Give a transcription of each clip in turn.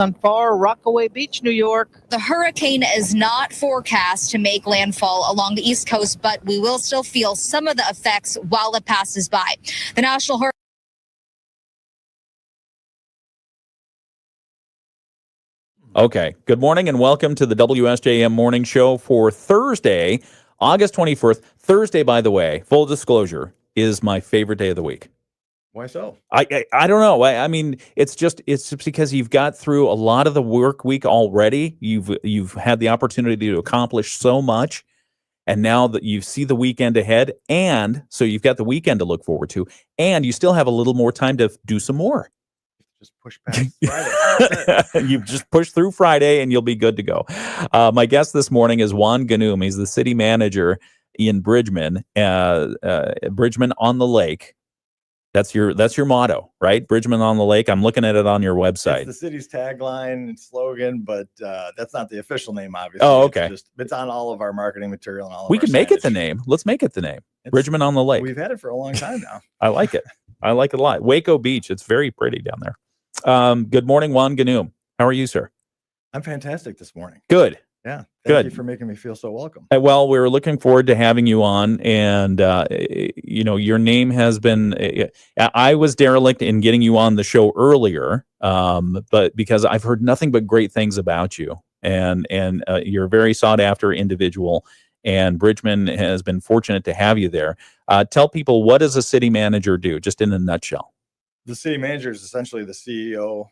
On far Rockaway Beach, New York. The hurricane is not forecast to make landfall along the East Coast, but we will still feel some of the effects while it passes by. The National Hurricane. Okay. Good morning and welcome to the WSJM Morning Show for Thursday, August 24th. Thursday, by the way, full disclosure, is my favorite day of the week. Why so? I don't know. I mean, it's just because you've got through a lot of the work week already. You've had the opportunity to accomplish so much, and now that you see the weekend ahead, and so you've got the weekend to look forward to, and you still have a little more time to do some more. Just push past Friday. You just push through Friday, and you'll be good to go. My guest this morning is Juan Ganum. He's the city manager in Bridgman, Bridgman on the Lake. That's your motto, right? Bridgman on the Lake. I'm looking at it on your website. It's the city's tagline and slogan, but that's not the official name, obviously. Oh, okay. It's on all of our marketing material and all of we our can make signage. it the name. Let's make it the name. Bridgman on the Lake. We've had it for a long time now. I like it. I like it a lot. Waco Beach. It's very pretty down there. Good morning, Juan Ganum. How are you, sir? I'm fantastic this morning. Good. Yeah. Good. Thank you for making me feel so welcome. Well, we were looking forward to having you on, and your name has been. I was derelict in getting you on the show earlier, but because I've heard nothing but great things about you, and you're a very sought after individual, and Bridgman has been fortunate to have you there. Tell people, what does a city manager do, just in a nutshell? The city manager is essentially the CEO.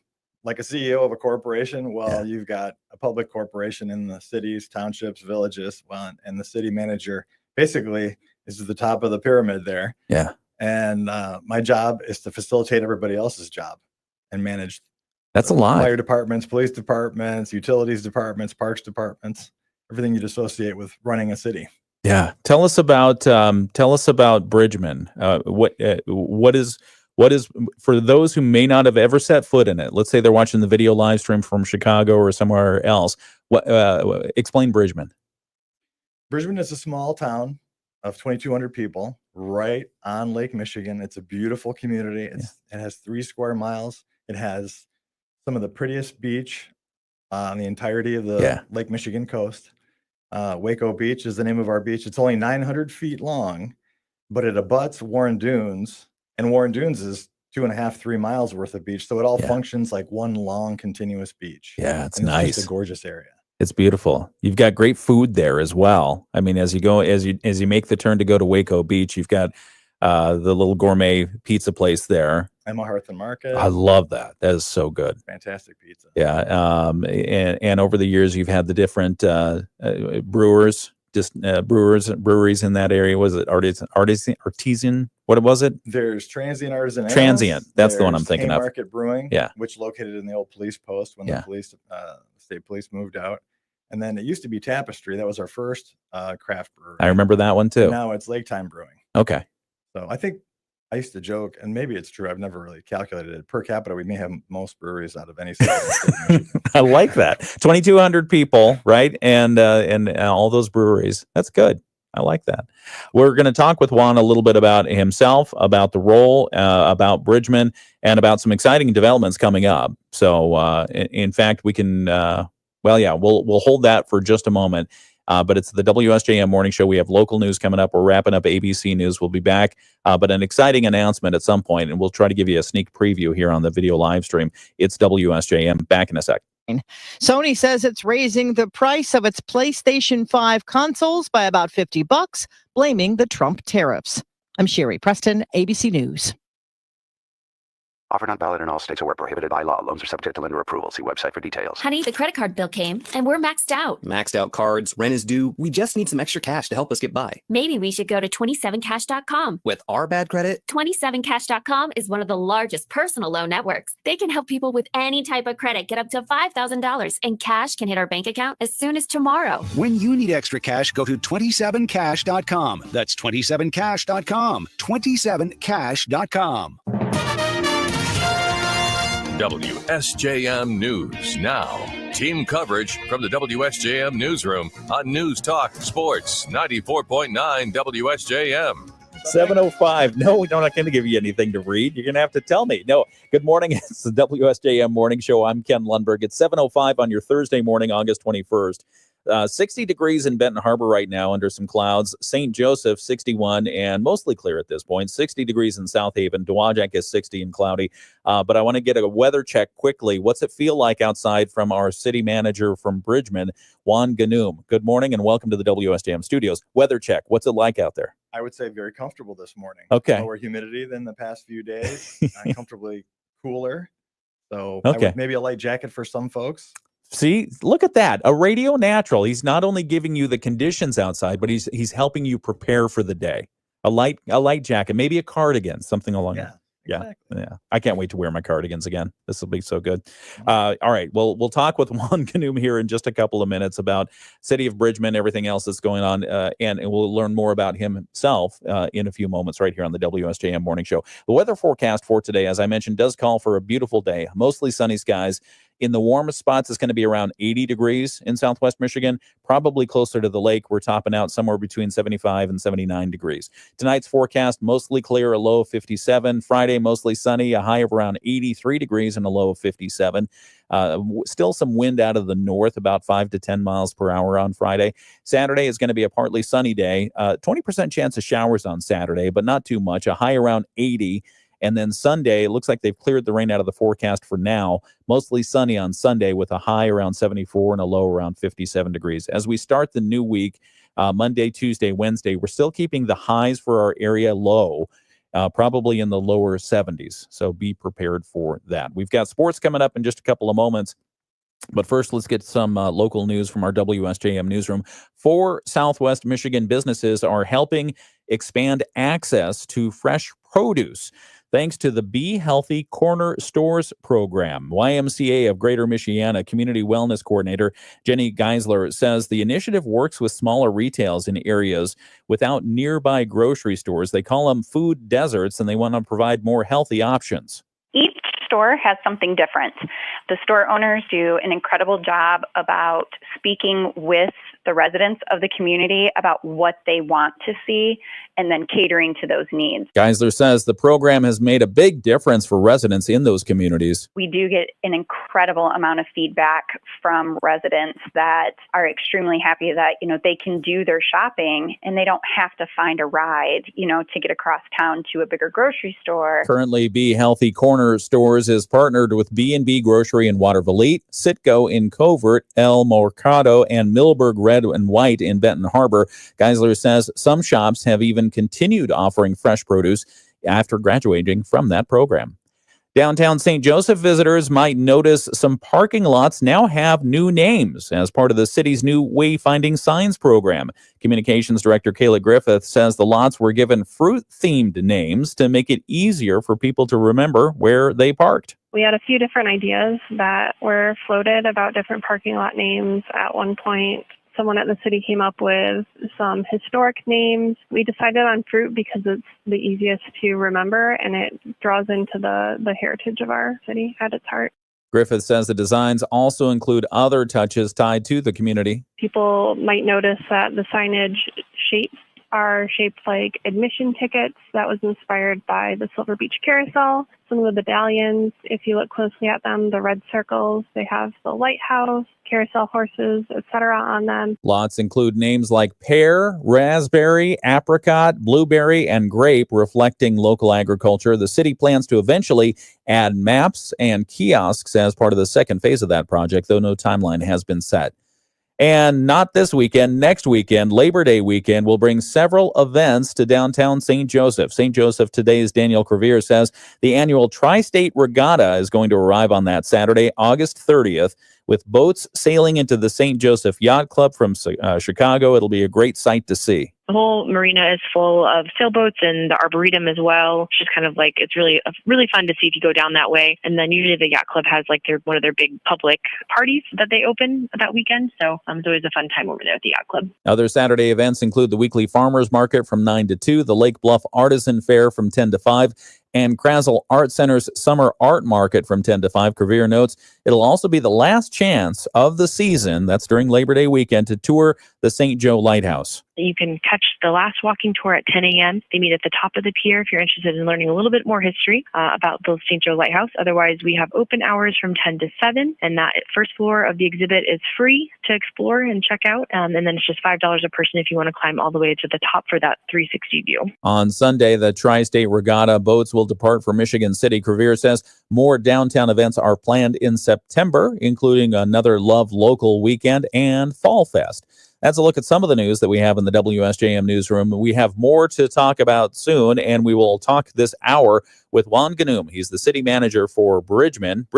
Like a CEO of a corporation, you've got a public corporation in the cities, townships, villages, and the city manager basically is at the top of the pyramid there. Yeah. And my job is to facilitate everybody else's job and manage. That's a lot. Fire departments, police departments, utilities departments, parks departments, everything you'd associate with running a city. Yeah. Tell us about Bridgman. What is, for those who may not have ever set foot in it, let's say they're watching the video live stream from Chicago or somewhere else, explain Bridgman. Bridgman is a small town of 2,200 people right on Lake Michigan. It's a beautiful community. It has 3 square miles. It has some of the prettiest beach on the entirety of the Lake Michigan coast. Waco Beach is the name of our beach. It's only 900 feet long, but it abuts Warren Dunes. And Warren Dunes is 2.5-3 miles worth of beach, so it all functions like one long continuous beach. Yeah, it's nice. It's a gorgeous area. It's beautiful. You've got great food there as well. I mean, as you make the turn to go to Waco Beach, you've got the little gourmet pizza place there. Emma Hearth and Market. I love that. That is so good. Fantastic pizza. Yeah. And over the years, you've had the different brewers. Breweries in that area. Was it Artisan? What was it? There's Transient Artisan Ales. Transient. That's the one I'm thinking of. Market Brewing. Yeah. Which located in the old police post when the state police moved out. And then it used to be Tapestry. That was our first craft brewery. I remember that one too. And now it's Lake Time Brewing. Okay. So I think I used to joke, and maybe it's true, I've never really calculated it. Per capita, we may have most breweries out of any city. I like that. 2,200 people, right? And all those breweries. That's good. I like that. We're going to talk with Juan a little bit about himself, about the role, about Bridgman, and about some exciting developments coming up. So, in fact, we can, we'll hold that for just a moment. But it's the WSJM Morning Show. We have local news coming up. We're wrapping up ABC News. We'll be back. But an exciting announcement at some point, and we'll try to give you a sneak preview here on the video live stream. It's WSJM. Back in a sec. Sony says it's raising the price of its PlayStation 5 consoles by about $50, blaming the Trump tariffs. I'm Sherry Preston, ABC News. Offer not valid in all states or where prohibited by law. Loans are subject to lender approval. See website for details. Honey, the credit card bill came, and we're maxed out. Maxed out cards, rent is due. We just need some extra cash to help us get by. Maybe we should go to 27cash.com. With our bad credit? 27cash.com is one of the largest personal loan networks. They can help people with any type of credit get up to $5,000, and cash can hit our bank account as soon as tomorrow. When you need extra cash, go to 27cash.com. That's 27cash.com. 27cash.com. WSJM News Now. Team coverage from the WSJM Newsroom on News Talk Sports 94.9 WSJM. 7:05. No, we're not going to give you anything to read. You're going to have to tell me. No. Good morning. It's the WSJM Morning Show. I'm Ken Lundberg. It's 7:05 on your Thursday morning, August 21st. 60 degrees in Benton Harbor right now under some clouds. St. Joseph, 61 and mostly clear at this point. 60 degrees in South Haven. Dowagiac is 60 and cloudy. But I want to get a weather check quickly. What's it feel like outside from our city manager from Bridgman, Juan Ganum? Good morning and welcome to the WSJM studios. Weather check. What's it like out there? I would say very comfortable this morning. Okay. Lower humidity than the past few days. Comfortably cooler. So okay. Maybe a light jacket for some folks. See, look at that. A radio natural. He's not only giving you the conditions outside, but he's helping you prepare for the day. A light jacket, maybe a cardigan, something along that. Exactly. Yeah. I can't wait to wear my cardigans again. This will be so good. All right. Well, we'll talk with Juan Ganum here in just a couple of minutes about City of Bridgman, everything else that's going on, and we'll learn more about himself in a few moments right here on the WSJM Morning Show. The weather forecast for today, as I mentioned, does call for a beautiful day, mostly sunny skies. In the warmest spots, it's going to be around 80 degrees in Southwest Michigan, probably closer to the lake. We're topping out somewhere between 75 and 79 degrees. Tonight's forecast, mostly clear, a low of 57. Friday, mostly sunny, a high of around 83 degrees and a low of 57. Still some wind out of the north, about 5 to 10 miles per hour on Friday. Saturday is going to be a partly sunny day. 20% chance of showers on Saturday, but not too much. A high around 80. And then Sunday, it looks like they've cleared the rain out of the forecast for now. Mostly sunny on Sunday with a high around 74 and a low around 57 degrees. As we start the new week, Monday, Tuesday, Wednesday, we're still keeping the highs for our area low, probably in the lower 70s. So be prepared for that. We've got sports coming up in just a couple of moments. But first, let's get some local news from our WSJM newsroom. 4 Southwest Michigan businesses are helping expand access to fresh produce, thanks to the Be Healthy Corner Stores program. YMCA of Greater Michiana Community Wellness Coordinator Jenny Geisler says the initiative works with smaller retails in areas without nearby grocery stores. They call them food deserts, and they want to provide more healthy options. Each store has something different. The store owners do an incredible job about speaking with the residents of the community about what they want to see and then catering to those needs. Geisler says the program has made a big difference for residents in those communities. We do get an incredible amount of feedback from residents that are extremely happy that, they can do their shopping and they don't have to find a ride, to get across town to a bigger grocery store. Currently, Be Healthy Corner Stores is partnered with B&B Grocery in Waterville, Citgo in Covert, El Mercado, and Millburg Red and White in Benton Harbor. Geisler says some shops have even continued offering fresh produce after graduating from that program. Downtown St. Joseph visitors might notice some parking lots now have new names as part of the city's new Wayfinding Signs program. Communications Director Kayla Griffith says the lots were given fruit-themed names to make it easier for people to remember where they parked. We had a few different ideas that were floated about different parking lot names. At one point, someone at the city came up with some historic names. We decided on fruit because it's the easiest to remember and it draws into the heritage of our city at its heart. Griffith says the designs also include other touches tied to the community. People might notice that the signage shapes are shaped like admission tickets. That was inspired by the Silver Beach Carousel. Some of the medallions, if you look closely at them, the red circles, they have the lighthouse, carousel horses, etc. on them. Lots include names like pear, raspberry, apricot, blueberry, and grape, reflecting local agriculture. The city plans to eventually add maps and kiosks as part of the second phase of that project, though no timeline has been set. And not this weekend, next weekend, Labor Day weekend, will bring several events to downtown St. Joseph. St. Joseph Today's Daniel Crevier says the annual Tri-State Regatta is going to arrive on that Saturday, August 30th, with boats sailing into the St. Joseph Yacht Club from Chicago. It'll be a great sight to see. The whole marina is full of sailboats and the Arboretum as well. It's just kind of like, it's really fun to see if you go down that way. And then usually the Yacht Club has like one of their big public parties that they open that weekend. So it's always a fun time over there at the Yacht Club. Other Saturday events include the weekly farmers market from 9 to 2, the Lake Bluff Artisan Fair from 10 to 5, and Krasl Art Center's Summer Art Market from 10 to 5. Crevier notes it'll also be the last chance of the season, that's during Labor Day weekend, to tour the St. Joe Lighthouse. You can catch the last walking tour at 10 a.m. They meet at the top of the pier if you're interested in learning a little bit more history about the St. Joe Lighthouse. Otherwise, we have open hours from 10 to 7, and that first floor of the exhibit is free to explore and check out. And then it's just $5 a person if you want to climb all the way to the top for that 360 view. On Sunday, the Tri-State Regatta boats will depart for Michigan City. Crevier says more downtown events are planned in September, including another Love Local weekend and Fall Fest. That's a look at some of the news that we have in the WSJM newsroom. We have more to talk about soon, and we will talk this hour with Juan Ganum. He's the city manager for Bridgman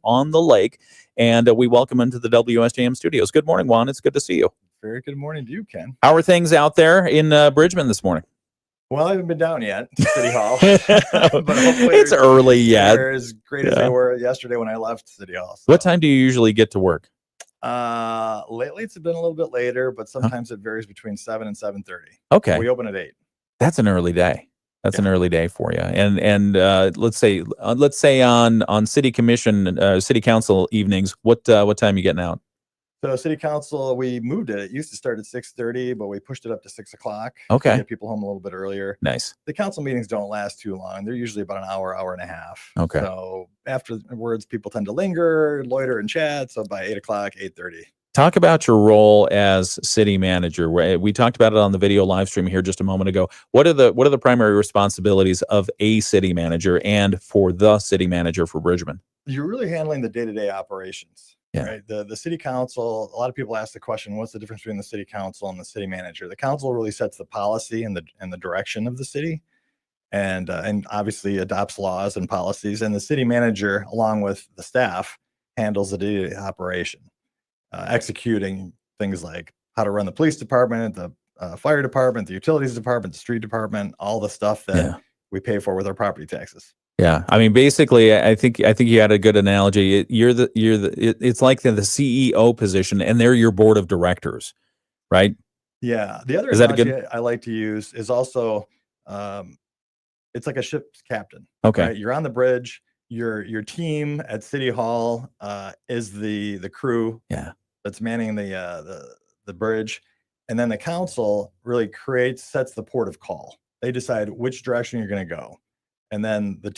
on the Lake, and we welcome him to the WSJM studios. Good morning, Juan. It's good to see you. Very good morning to you, Ken. How are things out there in Bridgman this morning? Well, I haven't been down yet to City Hall, but hopefully it's early yet. They're as great as they were yesterday when I left City Hall. So. What time do you usually get to work? Lately it's been a little bit later, but sometimes it varies between 7 and 7:30. Okay. We open at 8. That's an early day. That's an early day for you. And let's say on city commission, city council evenings, what time are you getting out? So city council, we moved it. It used to start at 6:30, but we pushed it up to 6 o'clock. Okay. To get people home a little bit earlier. Nice. The council meetings don't last too long. They're usually about an hour, hour and a half. Okay. So afterwards, people tend to linger, loiter, and chat. So by 8 o'clock, 8:30. Talk about your role as city manager. We talked about it on the video live stream here just a moment ago. What are the primary responsibilities of a city manager and for the city manager for Bridgman? You're really handling the day-to-day operations. Yeah. Right. The city council, a lot of people ask the question, what's the difference between the city council and the city manager? The council really sets the policy and the direction of the city and obviously adopts laws and policies. And the city manager, along with the staff, handles the day-to-day operation, executing things like how to run the police department, the fire department, the utilities department, the street department, all the stuff that we pay for with our property taxes. Yeah, I mean, basically, I think you had a good analogy. It's like the CEO position, and they're your board of directors, right? Yeah. The other Is that analogy I like to use is also, it's like a ship's captain. Okay. Right? You're on the bridge. Your team at City Hall is the crew. Yeah. That's manning the bridge, and then the council really sets the port of call. They decide which direction you're going to go. And then the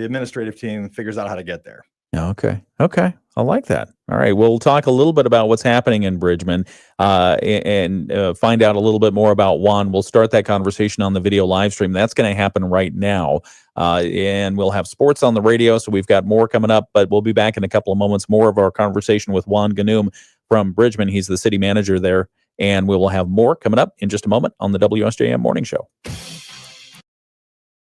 administrative team figures out how to get there. Okay. I like that. All right. We'll talk a little bit about what's happening in Bridgman and find out a little bit more about Juan. We'll start that conversation on the video live stream. That's going to happen right now. And we'll have sports on the radio. So we've got more coming up, but we'll be back in a couple of moments. More of our conversation with Juan Ganum from Bridgman. He's the city manager there. And we will have more coming up in just a moment on the WSJM Morning Show.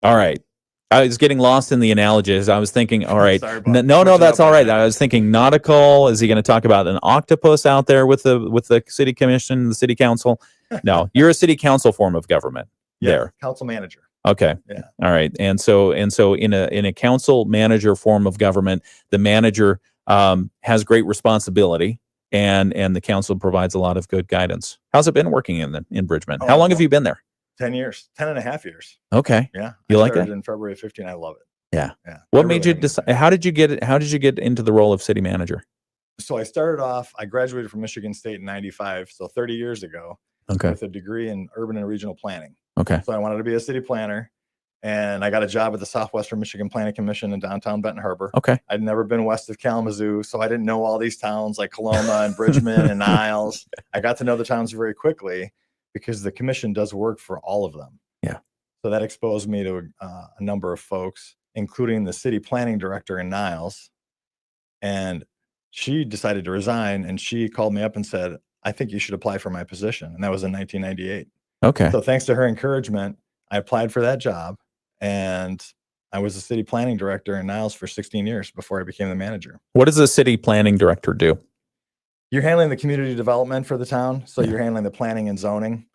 All right. I was getting lost in the analogies. I was thinking, all right, no, that's all right. I was thinking nautical. Is he going to talk about an octopus out there with the city commission, the city council? No, you're a city council form of government. There, council manager. Okay. Yeah. All right. And so in a council manager form of government, the manager has great responsibility, and the council provides a lot of good guidance. How's it been working in Bridgman? How long have you been there? 10 years, 10 and a half years. Okay. Yeah. You like started that? in February of 15. I love it. Yeah. Yeah. What made you decide? How did you get into the role of city manager? So I started off, I graduated from Michigan State in 95. So 30 years ago. Okay. With a degree in urban and regional planning. Okay. So I wanted to be a city planner, and I got a job at the Southwestern Michigan Planning Commission in downtown Benton Harbor. Okay. I'd never been west of Kalamazoo, so I didn't know all these towns like Coloma and Bridgman and Niles. I got to know the towns very quickly because the commission does work for all of them. Yeah. So that exposed me to a number of folks, including the city planning director in Niles. And she decided to resign, and she called me up and said, I think you should apply for my position. And that was in 1998. Okay. So thanks to her encouragement, I applied for that job, and I was the city planning director in Niles for 16 years before I became the manager. What does a city planning director do? You're handling the community development for the town. So you're handling the planning and zoning.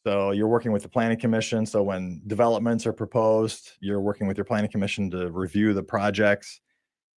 So you're working with the planning commission. So when developments are proposed, you're working with your planning commission to review the projects.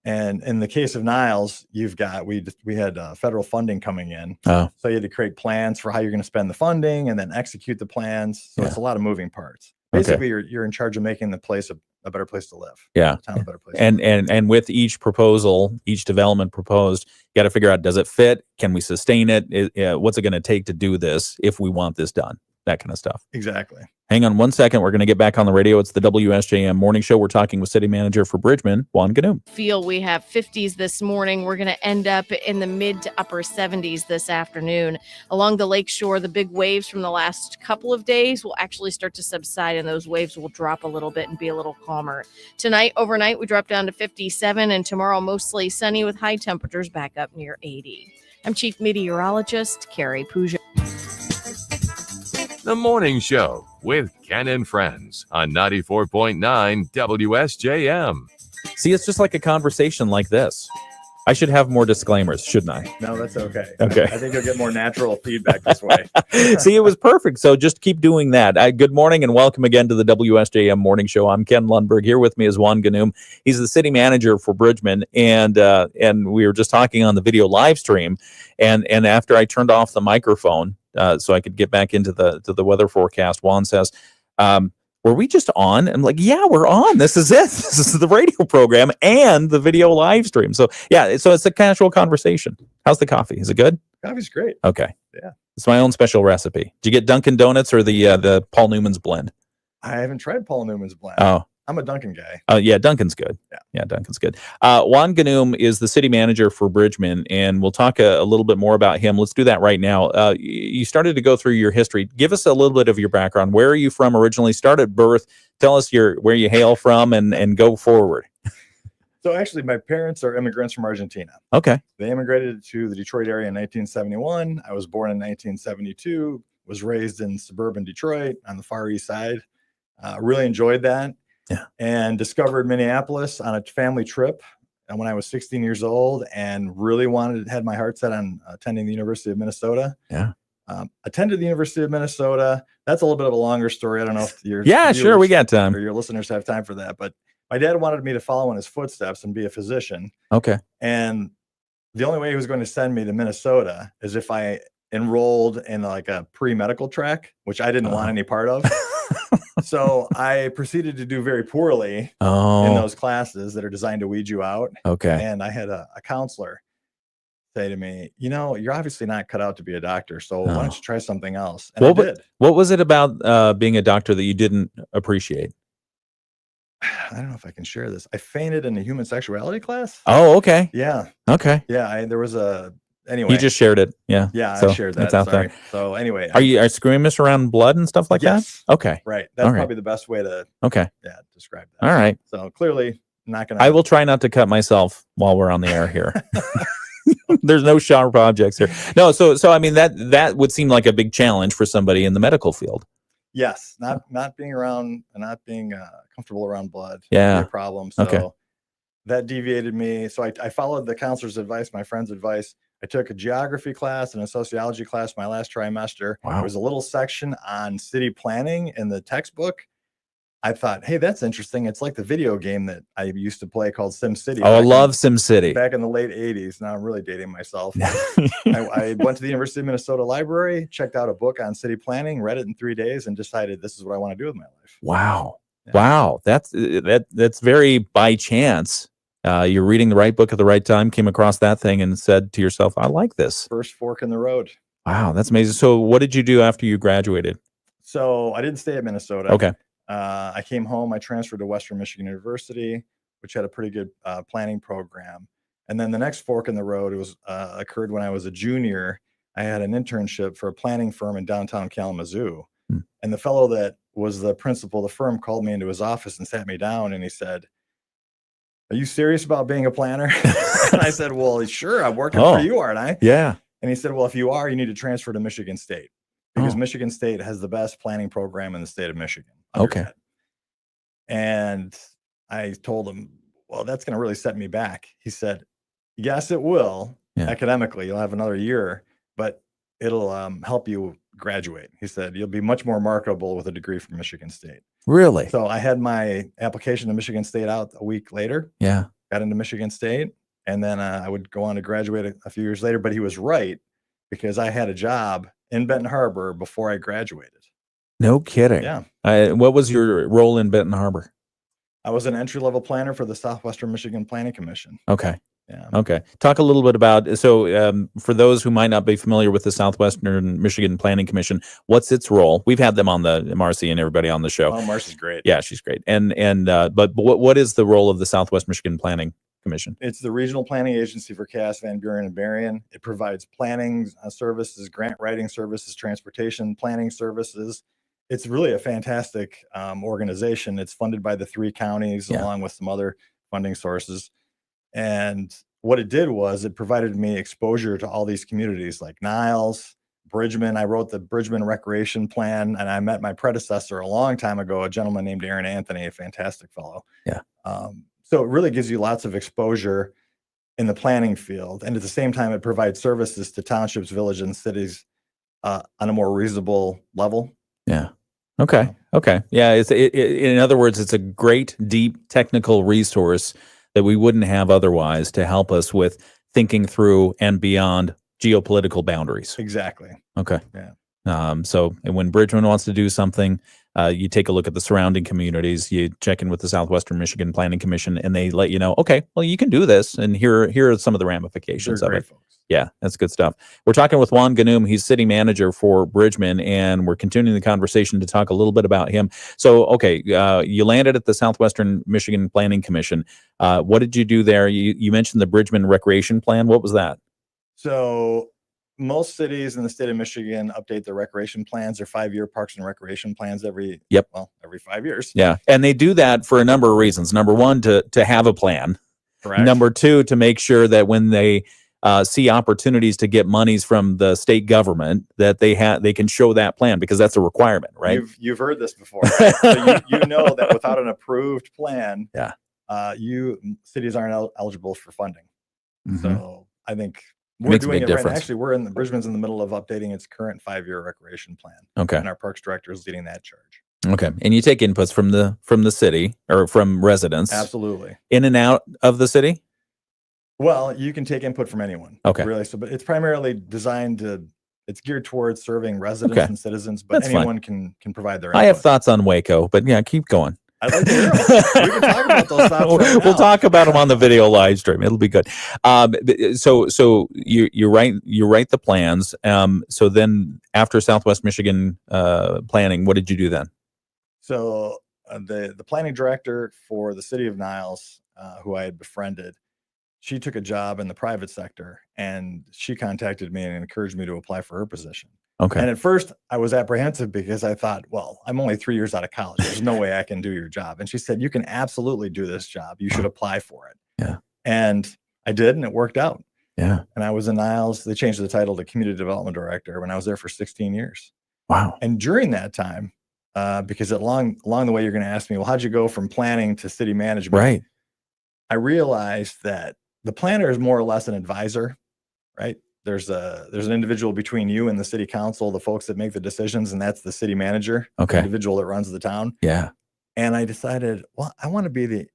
And in the case of Niles, we had federal funding coming in. Oh. So you had to create plans for how you're going to spend the funding and then execute the plans. So it's a lot of moving parts. Basically, you're in charge of making the place a a better place to live. Yeah. The town a better place. And with each proposal, each development proposed, you got to figure out, does it fit? Can we sustain it? What's it going to take to do this if we want this done? That kind of stuff. Exactly. Hang on one second. We're going to get back on the radio. It's the WSJM Morning Show. We're talking with City Manager for Bridgman, Juan Ganum. Feel we have 50s this morning. We're going to end up in the mid to upper 70s this afternoon. Along the lakeshore, the big waves from the last couple of days will actually start to subside, and those waves will drop a little bit and be a little calmer. Tonight, overnight, we drop down to 57, and tomorrow, mostly sunny with high temperatures back up near 80. I'm Chief Meteorologist Carrie Puja. The Morning Show with Ken and Friends on 94.9 WSJM. See, it's just like a conversation like this. I should have more disclaimers, shouldn't I? No, that's okay. Okay. I think you'll get more natural feedback this way. See, it was perfect. So just keep doing that. Good morning and welcome again to the WSJM Morning Show. I'm Ken Lundberg. Here with me is Juan Ganum. He's the city manager for Bridgman, and we were just talking on the video live stream. And after I turned off the microphone, so I could get back into the weather forecast, Juan says, were we just on? I'm like, yeah, we're on. This is it. This is the radio program and the video live stream. So yeah, so it's a casual conversation. How's the coffee? Is it good? Coffee's great. Okay. Yeah. It's my own special recipe. Did you get Dunkin' Donuts or the Paul Newman's blend? I haven't tried Paul Newman's blend. Oh. I'm a Dunkin' guy. Yeah, Dunkin's good. Yeah, Dunkin's good. Juan Ganum is the city manager for Bridgman, and we'll talk a little bit more about him. Let's do that right now. You started to go through your history. Give us a little bit of your background. Where are you from originally? Start at birth. Tell us where you hail from, and go forward. So actually, my parents are immigrants from Argentina. Okay. They immigrated to the Detroit area in 1971. I was born in 1972, was raised in suburban Detroit on the Far East Side. Really enjoyed that. Yeah. And discovered Minneapolis on a family trip and when I was 16 years old, and really had my heart set on attending the University of Minnesota. Yeah. Attended the University of Minnesota. That's a little bit of a longer story. I don't know if your sure, we got time. Or your listeners have time for that. But my dad wanted me to follow in his footsteps and be a physician. Okay. And the only way he was going to send me to Minnesota is if I enrolled in like a pre-medical track, which I didn't want any part of. So I proceeded to do very poorly in those classes that are designed to weed you out. Okay. And I had a counselor say to me, you're obviously not cut out to be a doctor, so why don't you try something else? And I did. What was it about being a doctor that you didn't appreciate? I don't know if I can share this. I fainted in a human sexuality class. Oh, okay. Yeah. Okay. Yeah. There was anyway. You just shared it. Yeah. Yeah, so I shared that. It's out Sorry. there. So anyway. Are squeamish around blood and stuff like that? Okay. Right. That's All right. probably the best way to describe that. All right. So clearly not going to. I will try not to cut myself while we're on the air here. There's no sharp objects here. No. So I mean, that would seem like a big challenge for somebody in the medical field. Yes. Not being around, not being comfortable around blood. Yeah. A problem. So that deviated me. So I followed the counselor's advice, my friend's advice. I took a geography class and a sociology class my last trimester. Wow. There was a little section on city planning in the textbook. I thought, hey, that's interesting. It's like the video game that I used to play called SimCity. Oh, I love SimCity. Back in the late 80s. Now I'm really dating myself. I went to the University of Minnesota Library, checked out a book on city planning, read it in 3 days, and decided this is what I want to do with my life. Wow. Yeah. Wow. That's very by chance. You're reading the right book at the right time, came across that thing and said to yourself, I like this. First fork in the road. Wow, that's amazing. So what did you do after you graduated? So I didn't stay at Minnesota. Okay. I came home. I transferred to Western Michigan University, which had a pretty good planning program. And then the next fork in the road occurred when I was a junior. I had an internship for a planning firm in downtown Kalamazoo. And the fellow that was the principal of the firm called me into his office and sat me down, and he said, "Are you serious about being a planner?" And I said, "Well, sure, I'm working for you, aren't I?" Yeah. And he said, "Well, if you are, you need to transfer to Michigan State, because Michigan State has the best planning program in the state of Michigan." Okay. And I told him, "Well, that's going to really set me back." He said, "Yes, it will. Academically, you'll have another year, but it'll help you graduate." He said, "You'll be much more marketable with a degree from Michigan State." Really? So I had my application to Michigan State out a week later. Yeah. Got into Michigan State, and then I would go on to graduate a few years later. But he was right, because I had a job in Benton Harbor before I graduated. No kidding. Yeah. What was your role in Benton Harbor? I was an entry-level planner for the Southwestern Michigan Planning Commission. Okay. Yeah. Okay. Talk a little bit about, for those who might not be familiar with the Southwestern Michigan Planning Commission, what's its role? We've had them on Marcy and everybody on the show. Oh, Marcy's great. Yeah, she's great. But what is the role of the Southwest Michigan Planning Commission? It's the regional planning agency for Cass, Van Buren, and Berrien. It provides planning services, grant writing services, transportation planning services. It's really a fantastic organization. It's funded by the 3 counties along with some other funding sources. And what it did was it provided me exposure to all these communities like Niles, Bridgman. I wrote the Bridgman Recreation Plan, and I met my predecessor a long time ago, a gentleman named Aaron Anthony, a fantastic fellow. Yeah. So it really gives you lots of exposure in the planning field. And at the same time, it provides services to townships, villages, and cities on a more reasonable level. Yeah. Okay. Okay. Yeah. In other words, it's a great, deep technical resource that we wouldn't have otherwise to help us with thinking through and beyond geopolitical boundaries. Exactly. Okay. Yeah. So when Bridgman wants to do something, you take a look at the surrounding communities, you check in with the Southwestern Michigan Planning Commission, and they let you know, okay, well, you can do this, and here are some of the ramifications of it. Folks. Yeah, that's good stuff. We're talking with Juan Ganum. He's city manager for Bridgman, and we're continuing the conversation to talk a little bit about him. So, okay, you landed at the Southwestern Michigan Planning Commission. What did you do there? You mentioned the Bridgman Recreation Plan. What was that? So most cities in the state of Michigan update their recreation plans, their 5-year parks and recreation plans every 5 years. Yeah, and they do that for a number of reasons. Number one, to have a plan. Correct. Number two, to make sure that when they see opportunities to get monies from the state government, that they can show that plan, because that's a requirement, right? You've heard this before, right? So you know that without an approved plan, cities aren't eligible for funding. Mm-hmm. So I think we're Makes a doing big it right now. difference. Actually, Bridgman's in the middle of updating its current 5-year recreation plan. Okay. And our parks director is leading that charge. Okay, and you take inputs from the city or from residents. Absolutely. In and out of the city. Well, you can take input from anyone. Okay. Really. So, but it's primarily it's geared towards serving residents Okay. and citizens, but That's fine. anyone can provide their input. I have thoughts on Waco, but yeah, keep going. I'd like to hear them. We can talk about those thoughts right We'll now. talk about them on the video live stream. It'll be good. So you write the plans. So then after Southwest Michigan planning, what did you do then? So the planning director for the city of Niles, who I had befriended, she took a job in the private sector, and she contacted me and encouraged me to apply for her position. Okay. And at first I was apprehensive because I thought, well, I'm only 3 years out of college. There's no way I can do your job. And she said, you can absolutely do this job. You should apply for it. Yeah. And I did, and it worked out. Yeah. And I was in Niles. They changed the title to community development director when I was there for 16 years. Wow. And during that time, because along the way, you're going to ask me, well, how'd you go from planning to city management? Right. I realized that the planner is more or less an advisor, right? There's an individual between you and the city council, the folks that make the decisions, and that's the city manager, Okay. the individual that runs the town. Yeah. And I decided, well, I want to be the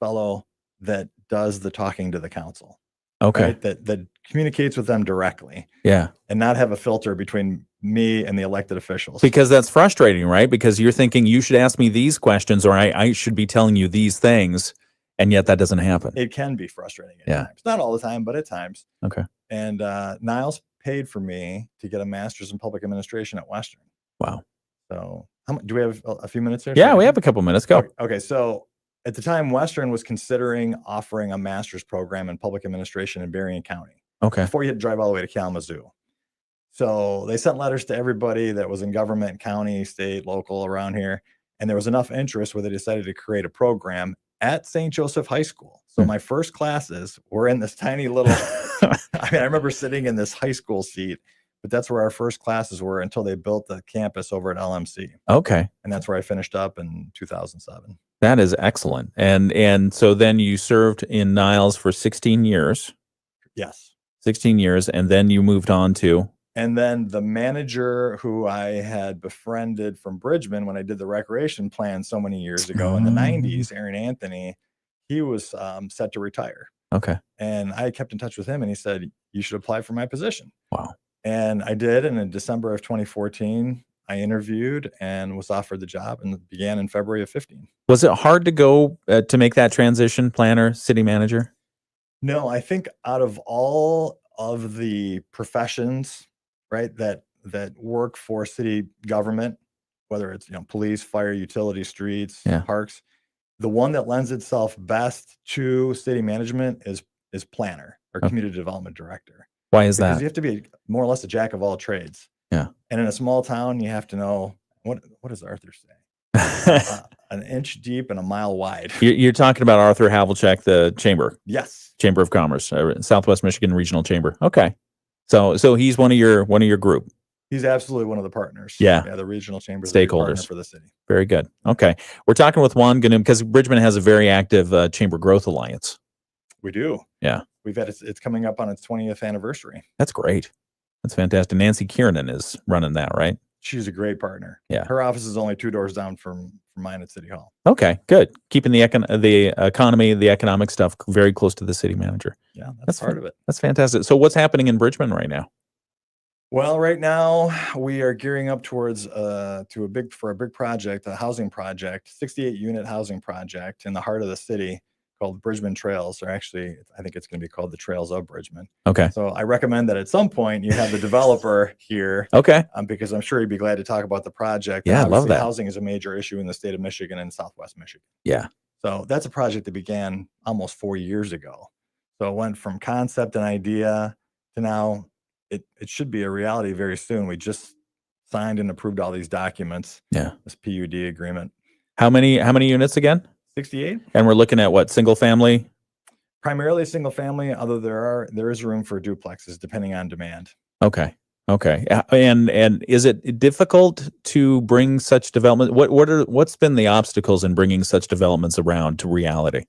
fellow that does the talking to the council. Okay. Right? That communicates with them directly. Yeah. And not have a filter between me and the elected officials. Because that's frustrating, right? Because you're thinking you should ask me these questions, or I should be telling you these things, and yet that doesn't happen. It can be frustrating at times. Not all the time, but at times. Okay. And Niles paid for me to get a master's in public administration at Western. Wow. So do we have a few minutes here? Yeah, we have a couple minutes. Go. Okay. So at the time, Western was considering offering a master's program in public administration in Berrien County. Okay. Before you had to drive all the way to Kalamazoo. So they sent letters to everybody that was in government, county, state, local around here. And there was enough interest where they decided to create a program at St. Joseph High School. So my first classes were in this tiny little, I remember sitting in this high school seat, but that's where our first classes were until they built the campus over at LMC. Okay. And that's where I finished up in 2007. That is excellent. And so then you served in Niles for 16 years. Yes. 16 years. And then you moved on to. And then the manager who I had befriended from Bridgman when I did the recreation plan so many years ago in the 90s, Aaron Anthony, he was set to retire. Okay. And I kept in touch with him, and he said, you should apply for my position. Wow. And I did. And in December of 2014, I interviewed and was offered the job, and it began in February of 15. Was it hard to go to make that transition, planner, city manager? No, I think out of all of the professions, right, that work for city government, whether it's police, fire, utility, streets, parks, the one that lends itself best to city management is planner or community development director. Why is Because that? you have to be more or less a jack of all trades. Yeah. And in a small town, you have to know what does Arthur say? An inch deep and a mile wide. You're talking about Arthur Havlicek, the chamber. Yes. Chamber of Commerce, Southwest Michigan Regional Chamber. Okay. So he's one of your group. He's absolutely one of the partners. Yeah. The regional chamber is a big partner Stakeholders for the city. Very good. Okay. We're talking with Juan Ganum because Bridgman has a very active Chamber Growth Alliance. We do. Yeah. We've had it's coming up on its 20th anniversary. That's great. That's fantastic. Nancy Kiernan is running that, right? She's a great partner. Yeah. Her office is only 2 doors down from mine at City Hall. Okay, good. Keeping the economy, the economic stuff very close to the city manager. Yeah, that's part of it. That's fantastic. So what's happening in Bridgman right now? Well, right now we are gearing up towards a big project, a housing project, 68 unit housing project in the heart of the city called Bridgman Trails, or actually I think it's going to be called the Trails of Bridgman. Okay. So I recommend that at some point you have the developer here. Okay. Because I'm sure he'd be glad to talk about the project. Yeah, I love that. Housing is a major issue in the state of Michigan and Southwest Michigan. Yeah. So that's a project that began almost 4 years ago. So it went from concept and idea to now it should be a reality very soon. We just signed and approved all these documents. Yeah. This PUD agreement. How many units again? 68. And we're looking at what, single family? Primarily single family, although there is room for duplexes depending on demand. Okay. Okay. And is it difficult to bring such development? What's been the obstacles in bringing such developments around to reality?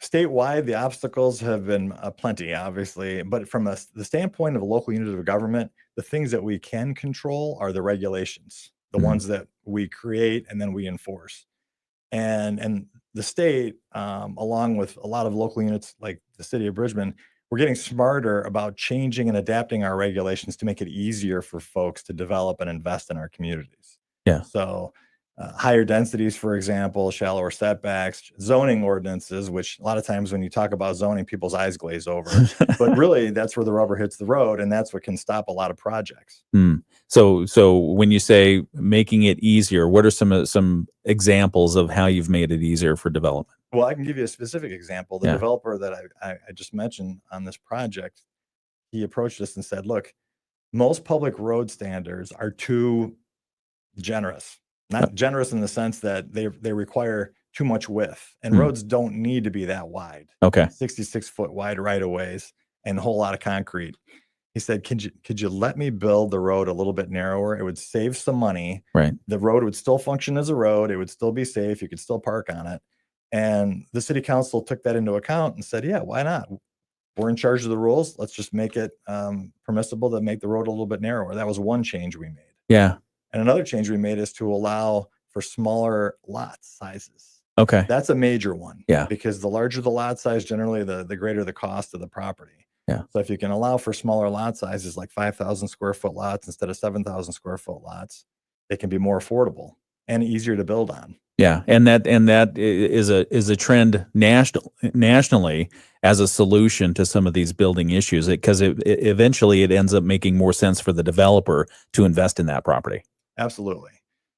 Statewide, the obstacles have been plenty, obviously, but from the standpoint of a local unit of government, the things that we can control are the regulations, the ones that we create and then we enforce. And the state, along with a lot of local units like the City of Bridgman, we're getting smarter about changing and adapting our regulations to make it easier for folks to develop and invest in our communities. Yeah. So higher densities, for example, shallower setbacks, zoning ordinances, which a lot of times when you talk about zoning, people's eyes glaze over. But really, that's where the rubber hits the road, and that's what can stop a lot of projects. So when you say making it easier, what are some examples of how you've made it easier for development? Well, I can give you a specific example. The developer that I just mentioned on this project, he approached us and said, look, most public road standards are too generous. Not generous in the sense that they require too much width, and roads don't need to be that wide. Okay. 66-foot wide right-of-ways and a whole lot of concrete. He said, could you let me build the road a little bit narrower? It would save some money. Right. The road would still function as a road. It would still be safe. You could still park on it. And the city council took that into account and said, yeah, why not? We're in charge of the rules. Let's just make it permissible to make the road a little bit narrower. That was one change we made. Yeah. And another change we made is to allow for smaller lot sizes. Okay. That's a major one. Yeah. Because the larger the lot size, generally the greater the cost of the property. Yeah. So if you can allow for smaller lot sizes, like 5,000 square foot lots instead of 7,000 square foot lots, they can be more affordable and easier to build on. Yeah, and that is a trend nationally as a solution to some of these building issues, because eventually it ends up making more sense for the developer to invest in that property. Absolutely.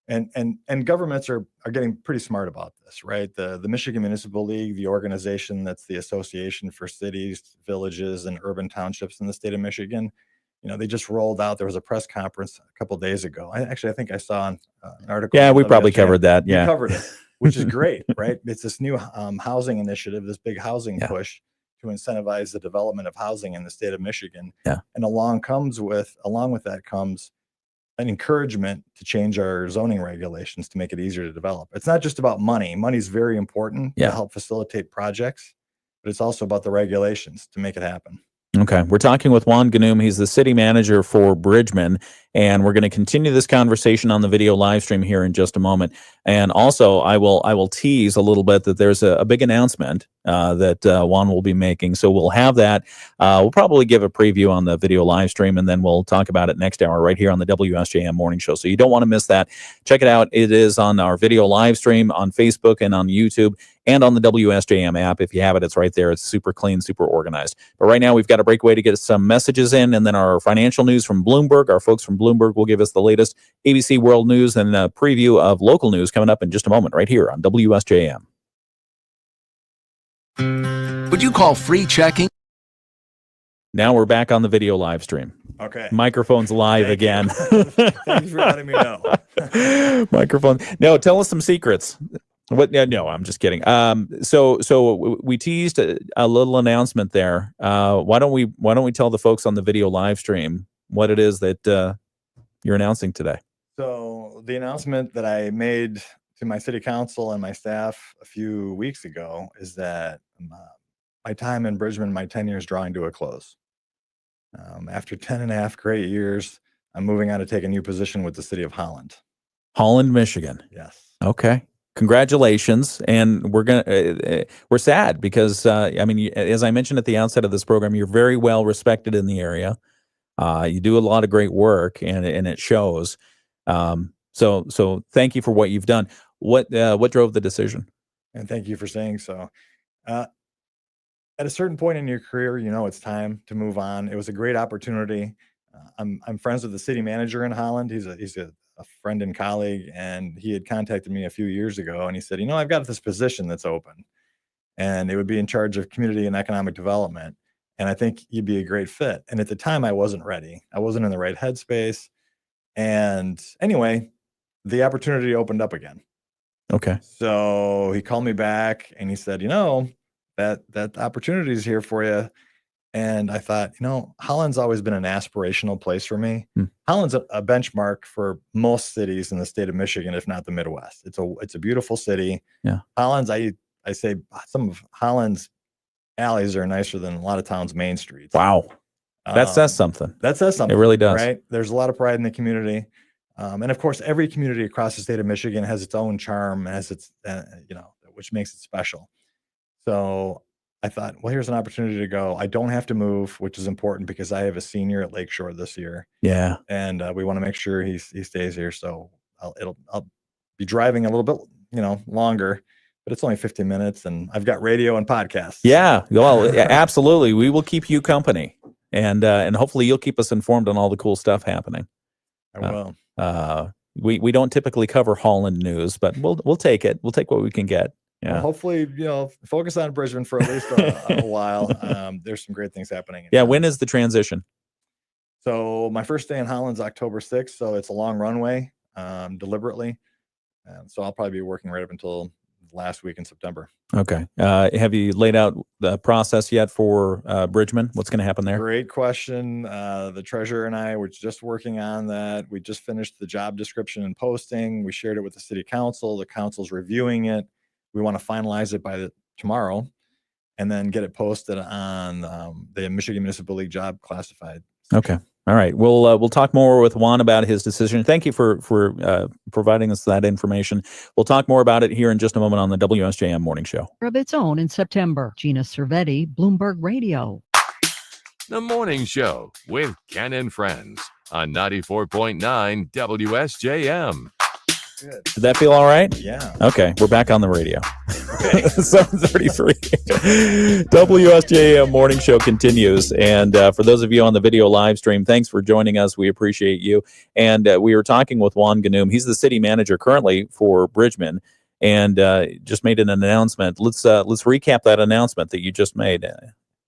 And governments are getting pretty smart about this, right? The Michigan Municipal League, the organization that's the association for cities, villages, and urban townships in the state of Michigan, they just rolled out. There was a press conference a couple of days ago. I think I saw an article. Yeah, we probably covered that. Yeah, we covered it, which is great, right? It's this new housing initiative, this big housing push to incentivize the development of housing in the state of Michigan. Yeah, and along with that comes an encouragement to change our zoning regulations to make it easier to develop. It's not just about money. Money is very important to help facilitate projects, but it's also about the regulations to make it happen. Okay. We're talking with Juan Ganum. He's the city manager for Bridgman, And we're going to continue this conversation on the video live stream here in just a moment. And also, I will tease a little bit that there's a big announcement that Juan will be making. So we'll have that. We'll probably give a preview on the video live stream, and then we'll talk about it next hour right here on the WSJM Morning Show. So you don't want to miss that. Check it out. It is on our video live stream on Facebook and on YouTube and on the WSJM app. If you have it, it's right there. It's super clean, super organized. But right now, we've got a breakaway to get some messages in, and then our financial news from Bloomberg. Our folks from Bloomberg will give us the latest ABC World News and a preview of local news coming up in just a moment right here on WSJM. Would you call free checking? Now we're back on the video live stream. Okay. Microphone's live again. Thanks for letting me know. Microphone. No, tell us some secrets. What? No, I'm just kidding. So we teased a little announcement there. Why don't we tell the folks on the video live stream what it is that you're announcing today? So the announcement that I made to my city council and my staff a few weeks ago is that my time in Bridgman, my tenure is drawing to a close. After 10 and a half great years, I'm moving on to take a new position with the city of Holland. Holland, Michigan. Yes. Okay. Congratulations. And we're sad because, I mean, as I mentioned at the outset of this program, you're very well respected in the area. You do a lot of great work, and it shows. So thank you for what you've done. What drove the decision? And thank you for saying so. At a certain point in your career, you know it's time to move on. It was a great opportunity. I'm friends with the city manager in Holland. He's a friend and colleague, and he had contacted me a few years ago, and he said, I've got this position that's open, and it would be in charge of community and economic development, and I think you'd be a great fit. And at the time, I wasn't ready. I wasn't in the right headspace. And anyway, the opportunity opened up again. Okay. So he called me back, and he said, that opportunity is here for you. And I thought, Holland's always been an aspirational place for me. Holland's a benchmark for most cities in the state of Michigan, if not the Midwest. It's a beautiful city. Yeah. Holland's, I say some of Holland's alleys are nicer than a lot of towns' main streets. Wow. That says something. That says something. It really does. Right? There's a lot of pride in the community. And of course, every community across the state of Michigan has its own charm, has its, which makes it special. So I thought, well, here's an opportunity to go. I don't have to move, which is important because I have a senior at Lakeshore this year. Yeah. And we want to make sure he stays here. So I'll be driving a little bit, longer, but it's only 15 minutes, and I've got radio and podcasts. Yeah. Well, absolutely. We will keep you company, and hopefully you'll keep us informed on all the cool stuff happening. I will. We don't typically cover Holland news, but we'll take it. We'll take what we can get. Yeah. Well, hopefully, focus on Bridgman for at least a while. There's some great things happening. Yeah. When is the transition? So my first day in Holland's October 6th. So it's a long runway, deliberately. So I'll probably be working right up until last week in September. Okay. Have you laid out the process yet for Bridgman? What's going to happen there? Great question. The treasurer and I were just working on that. We just finished the job description and posting. We shared it with the city council. The council's reviewing it. We want to finalize it by tomorrow, and then get it posted on the Michigan Municipal League job classified section. Okay. All right. We'll talk more with Juan about his decision. Thank you for providing us that information. We'll talk more about it here in just a moment on the WSJM Morning Show. Of its own in September. Gina Cervetti, Bloomberg Radio. The Morning Show with Ken and Friends on 94.9 WSJM. Good. Did that feel all right? Yeah. Okay, we're back on the radio. Okay. 7:33. WSJM Morning Show continues. And for those of you on the video live stream, thanks for joining us. We appreciate you. And we were talking with Juan Ganum. He's the city manager currently for Bridgman, and just made an announcement. Let's recap that announcement that you just made.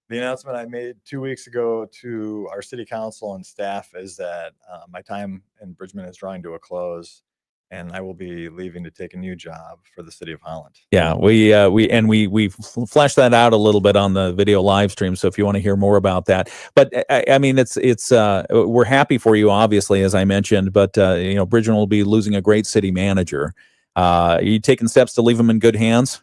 The announcement I made 2 weeks ago to our city council and staff is that my time in Bridgman is drawing to a close, and I will be leaving to take a new job for the city of Holland. Yeah, we flashed that out a little bit on the video live stream. So if you want to hear more about that, but I mean, it's we're happy for you, obviously, as I mentioned. But Bridgman will be losing a great city manager. Are you taking steps to leave them in good hands?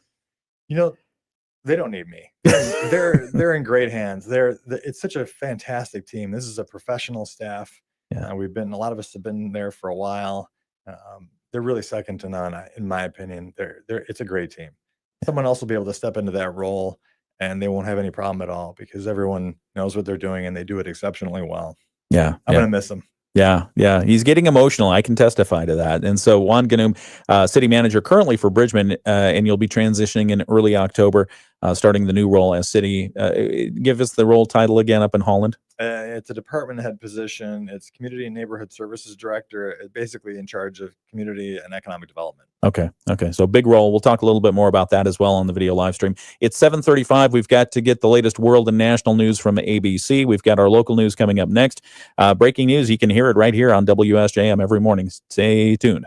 They don't need me. They're in great hands. It's such a fantastic team. This is a professional staff. Yeah. A lot of us have been there for a while. They're really second to none, in my opinion. It's a great team. Someone else will be able to step into that role, and they won't have any problem at all because everyone knows what they're doing and they do it exceptionally well. Yeah. I'm going to miss them. Yeah, he's getting emotional. I can testify to that. And so Juan Ganum, city manager currently for Bridgman, and you'll be transitioning in early October, starting the new role as city. Give us the role title again up in Holland. It's a department head position. It's community and neighborhood services director, basically in charge of community and economic development. Okay. So big role. We'll talk a little bit more about that as well on the video live stream. It's 7:35. We've got to get the latest world and national news from ABC. We've got our local news coming up next. Breaking news. You can hear it right here on WSJM every morning. Stay tuned.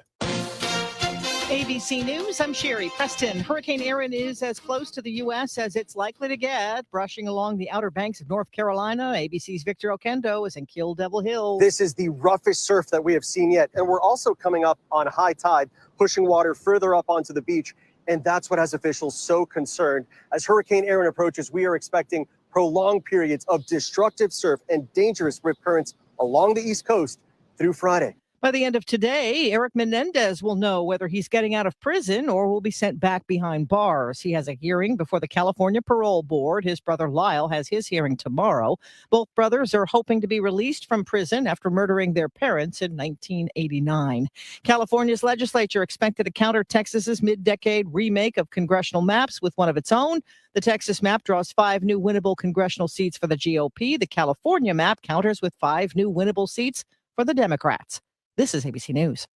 ABC News, I'm Sherry Preston. Hurricane Erin is as close to the U.S. as it's likely to get, brushing along the outer banks of North Carolina. ABC's Victor Okendo is in Kill Devil Hill. This is the roughest surf that we have seen yet, and we're also coming up on high tide, pushing water further up onto the beach, and that's what has officials so concerned. As Hurricane Erin approaches, we are expecting prolonged periods of destructive surf and dangerous rip currents along the East Coast through Friday. By the end of today, Eric Menendez will know whether he's getting out of prison or will be sent back behind bars. He has a hearing before the California Parole Board. His brother Lyle has his hearing tomorrow. Both brothers are hoping to be released from prison after murdering their parents in 1989. California's legislature expected to counter Texas's mid-decade remake of congressional maps with one of its own. The Texas map draws 5 new winnable congressional seats for the GOP. The California map counters with 5 new winnable seats for the Democrats. This is ABC News.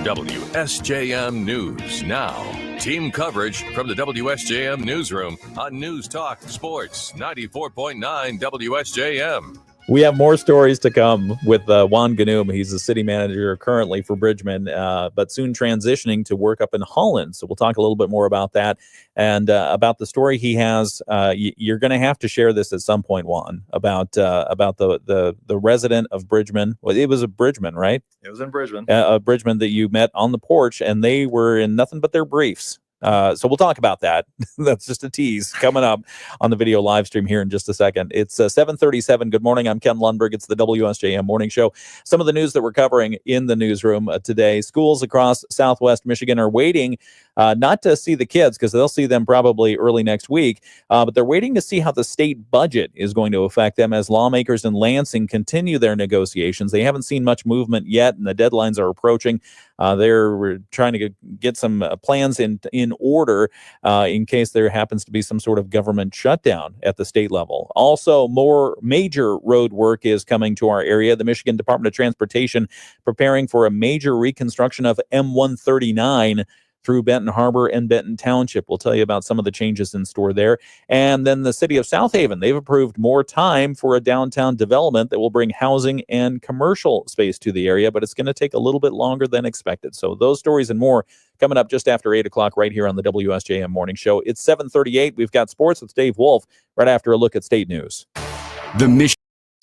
WSJM News Now. Team coverage from the WSJM Newsroom on News Talk Sports 94.9 WSJM. We have more stories to come with Juan Ganum. He's the city manager currently for Bridgman, but soon transitioning to work up in Holland. So we'll talk a little bit more about that and about the story he has. You're going to have to share this at some point, Juan, about the resident of Bridgman. Well, it was a Bridgman, right? It was in Bridgman. Bridgman that you met on the porch, and they were in nothing but their briefs. So we'll talk about that. That's just a tease coming up on the video live stream here in just a second. It's 7:37. Good morning. I'm Ken Lundberg. It's the WSJM Morning Show. Some of the news that we're covering in the newsroom today. Schools across Southwest Michigan are waiting not to see the kids because they'll see them probably early next week, but they're waiting to see how the state budget is going to affect them as lawmakers in Lansing continue their negotiations. They haven't seen much movement yet, and the deadlines are approaching. They're trying to get some plans in order in case there happens to be some sort of government shutdown at the state level. Also, more major road work is coming to our area. The Michigan Department of Transportation preparing for a major reconstruction of M139 through Benton Harbor and Benton Township. We'll tell you about some of the changes in store there. And then the city of South Haven, they've approved more time for a downtown development that will bring housing and commercial space to the area, but it's going to take a little bit longer than expected. So those stories and more coming up just after 8 o'clock right here on the WSJM Morning Show. It's 7:38. We've got sports with Dave Wolf right after a look at state news.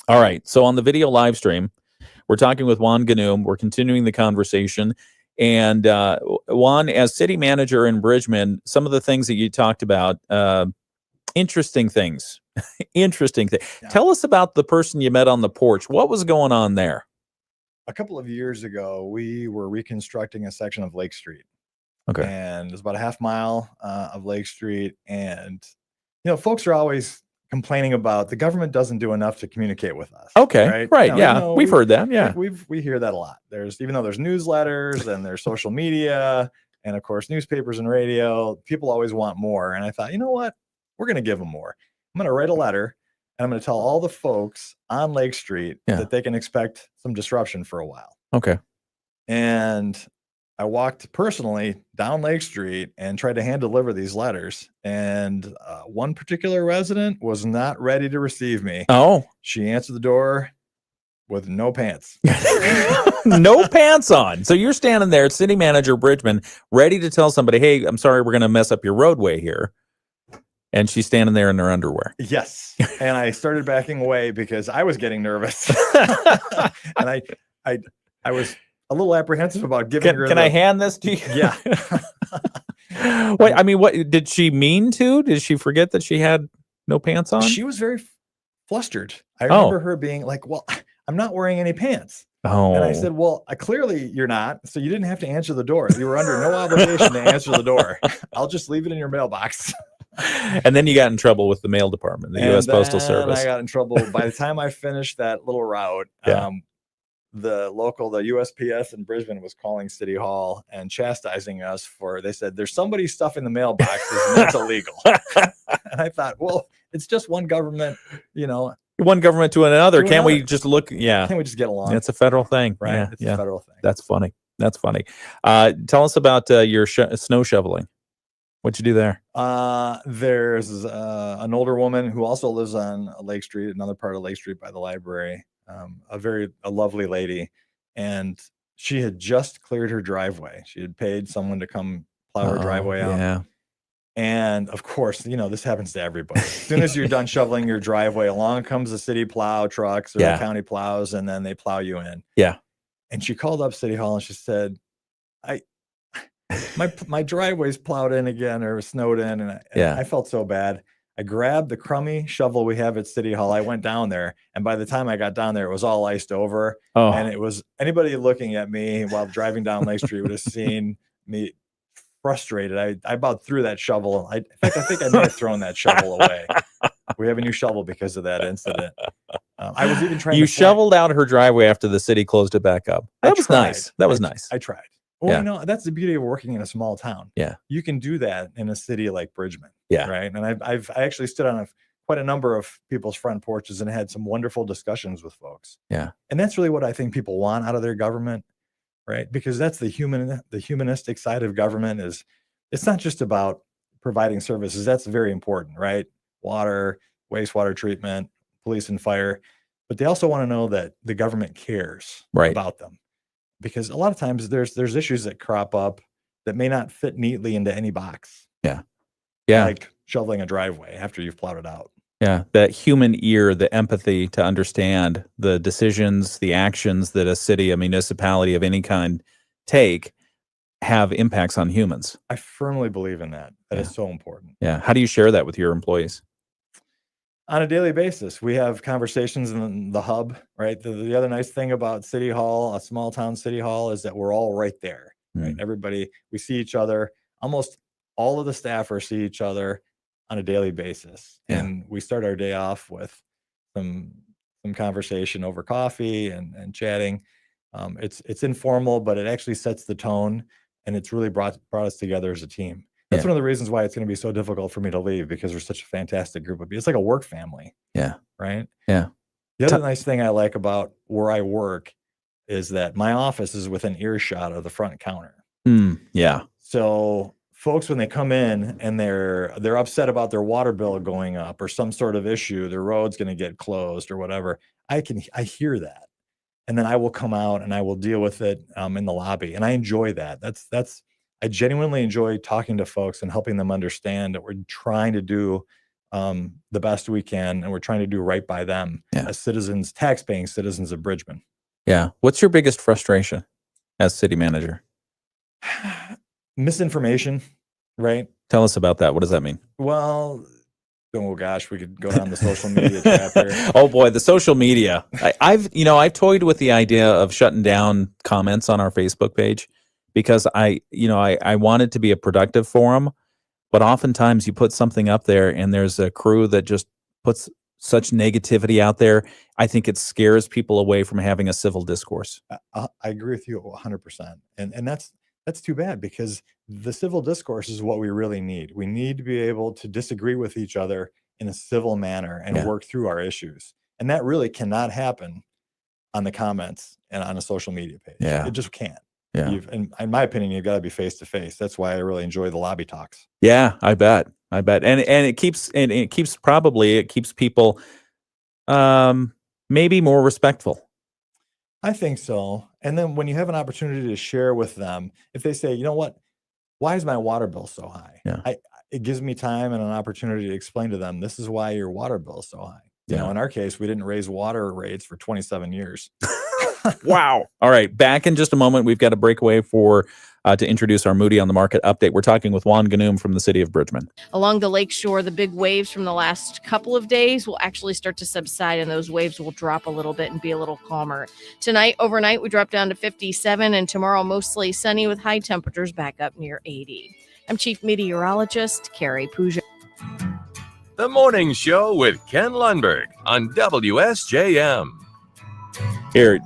All right. So on the video live stream, we're talking with Juan Ganum. We're continuing the conversation. And Juan, as city manager in Bridgman, some of the things that you talked about, interesting things. Yeah. Tell us about the person you met on the porch. What was going on there? A couple of years ago, we were reconstructing a section of Lake Street. Okay. And it was about a half mile of Lake Street. And, folks are always complaining about the government doesn't do enough to communicate with us. Okay. Right. Yeah. We've heard that. Yeah. We hear that a lot. Even though there's newsletters and there's social media and of course newspapers and radio, people always want more. And I thought, you know what? We're going to give them more. I'm going to write a letter and I'm going to tell all the folks on Lake Street that they can expect some disruption for a while. Okay. And I walked personally down Lake Street and tried to hand deliver these letters. And one particular resident was not ready to receive me. Oh. She answered the door with no pants. No pants on. So you're standing there, city manager Bridgman, ready to tell somebody, hey, I'm sorry, we're going to mess up your roadway here. And she's standing there in her underwear. Yes. And I started backing away because I was getting nervous. And I was a little apprehensive about giving her. Can I hand this to you? Yeah. Wait, I mean, what did she mean to? Did she forget that she had no pants on? She was very flustered. I remember her being like, well, I'm not wearing any pants. Oh. And I said, well, clearly you're not. So you didn't have to answer the door. You were under no obligation to answer the door. I'll just leave it in your mailbox. And then you got in trouble with the mail department, the U.S. Postal Service. I got in trouble. By the time I finished that little route, the USPS in Brisbane was calling City Hall and chastising us they said, there's somebody stuffing the mailboxes and that's illegal. And I thought, well, it's just one government, one government to another. Can't we just look? Yeah. Can't we just get along? It's a federal thing. Right. Yeah, It's a federal thing. That's funny. Tell us about your snow shoveling. What'd you do there? There's an older woman who also lives on Lake Street, another part of Lake Street by the library. A lovely lady, and she had just cleared her driveway. She had paid someone to come plow her driveway out. Yeah. And of course, this happens to everybody. As soon as you're done shoveling your driveway, along comes the city plow trucks or the county plows, and then they plow you in. Yeah. And she called up City Hall and she said, my driveway's plowed in again or snowed in. And I felt so bad. I grabbed the crummy shovel we have at City Hall. I went down there, and by the time I got down there, it was all iced over. Oh. And it was anybody looking at me while driving down Lake Street would have seen me frustrated. I about threw that shovel. In fact, I think I may have thrown that shovel away. We have a new shovel because of that incident. I was even trying. You shoveled out her driveway after the city closed it back up. That was nice. That was nice. I tried. Well, that's the beauty of working in a small town. Yeah. You can do that in a city like Bridgman. Yeah. Right. And I actually stood on quite a number of people's front porches and had some wonderful discussions with folks. Yeah. And that's really what I think people want out of their government. Right. Because that's the humanistic side of government is it's not just about providing services. That's very important. Right. Water, wastewater treatment, police and fire. But they also want to know that the government cares about them. Because a lot of times there's issues that crop up that may not fit neatly into any box. Yeah. Yeah. Like shoveling a driveway after you've plowed it out. Yeah. That human ear, the empathy to understand the decisions, the actions that a city, a municipality of any kind take have impacts on humans. I firmly believe in that. That is so important. Yeah. How do you share that with your employees? On a daily basis, we have conversations in the hub, right? The other nice thing about City Hall, a small town City Hall, is that we're all right there, right? Everybody, we see each other. Almost all of the staffers see each other on a daily basis. Yeah. And we start our day off with some conversation over coffee and chatting. It's informal, but it actually sets the tone, and it's really brought us together as a team. That's one of the reasons why it's going to be so difficult for me to leave, because we're such a fantastic group of people. It's like a work family. Yeah. Right. Yeah. The other nice thing I like about where I work is that my office is within earshot of the front counter. Yeah. So folks, when they come in and they're upset about their water bill going up or some sort of issue, their road's going to get closed or whatever, I hear that. And then I will come out and I will deal with it in the lobby. And I enjoy that. I genuinely enjoy talking to folks and helping them understand that we're trying to do the best we can, and we're trying to do right by them as citizens, tax-paying citizens of Bridgman. Yeah. What's your biggest frustration as city manager? Misinformation, right? Tell us about that. What does that mean? Well, oh gosh, we could go down the social media chapter. Oh boy, the social media. I've toyed with the idea of shutting down comments on our Facebook page, because I want it to be a productive forum, but oftentimes you put something up there and there's a crew that just puts such negativity out there. I think it scares people away from having a civil discourse. I agree with you 100%. And that's too bad, because the civil discourse is what we really need. We need to be able to disagree with each other in a civil manner and work through our issues. And that really cannot happen on the comments and on a social media page. Yeah. It just can't. Yeah. In my opinion, you've got to be face to face. That's why I really enjoy the lobby talks. Yeah, I bet. And it keeps people maybe more respectful. I think so. And then when you have an opportunity to share with them, if they say, you know what, why is my water bill so high? Yeah. It gives me time and an opportunity to explain to them, this is why your water bill is so high. You know, in our case, we didn't raise water rates for 27 years. Wow. All right. Back in just a moment. We've got a breakaway for to introduce our Moody on the Market update. We're talking with Juan Ganum from the City of Bridgman. Along the lakeshore, the big waves from the last couple of days will actually start to subside, and those waves will drop a little bit and be a little calmer. Tonight, overnight, we drop down to 57, and tomorrow, mostly sunny with high temperatures back up near 80. I'm Chief Meteorologist Carrie Puja. The Morning Show with Ken Lundberg on WSJM. Here,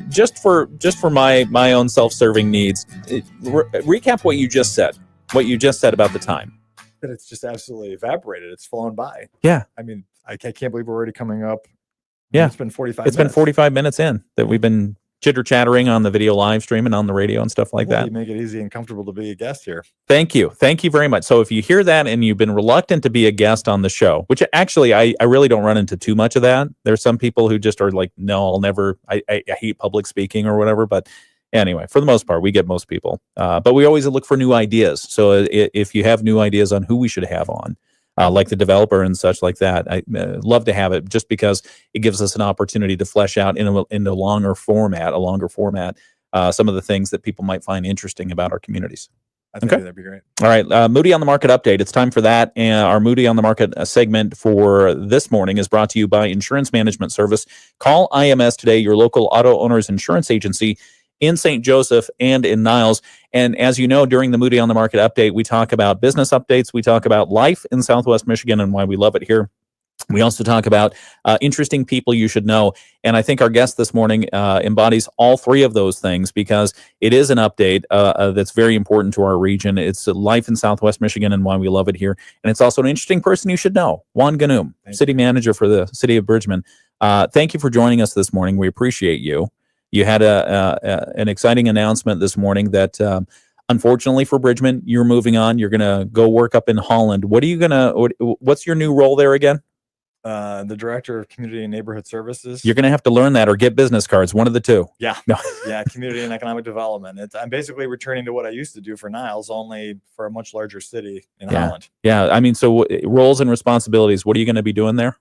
just for my own self-serving needs, recap what you just said. What you just said about the time. That it's just absolutely evaporated. It's flown by. Yeah. I mean, I can't believe we're already coming up. Yeah. It's been 45 minutes. It's been 45 minutes in that we've been chitter-chattering on the video live stream and on the radio and stuff like that. You make it easy and comfortable to be a guest here. Thank you. Thank you very much. So if you hear that and you've been reluctant to be a guest on the show, which actually I really don't run into too much of that. There's some people who just are like, no, I'll never, I hate public speaking or whatever. But anyway, for the most part, we get most people. But we always look for new ideas. So if you have new ideas on who we should have on, like the developer and such like that, I love to have it just because it gives us an opportunity to flesh out in a longer format, some of the things that people might find interesting about our communities. I think that'd be great. All right. Moody on the Market update. It's time for that. And our Moody on the Market segment for this morning is brought to you by Insurance Management Service. Call IMS today, your local auto owners insurance agency in St. Joseph and in Niles. And as you know, during the Moody on the Market update, we talk about business updates. We talk about life in Southwest Michigan and why we love it here. We also talk about interesting people you should know. And I think our guest this morning embodies all three of those things because it is an update that's very important to our region. It's life in Southwest Michigan and why we love it here. And it's also an interesting person you should know, Juan Ganum, City Manager for the City of Bridgman. Thank you for joining us this morning. We appreciate you. You had an exciting announcement this morning that, unfortunately for Bridgman, you're moving on. You're going to go work up in Holland. What's your new role there again? The Director of Community and Neighborhood Services. You're going to have to learn that or get business cards, one of the two. Yeah. No. Yeah, Community and Economic Development. I'm basically returning to what I used to do for Niles, only for a much larger city in Holland. Yeah. I mean, so roles and responsibilities, what are you going to be doing there?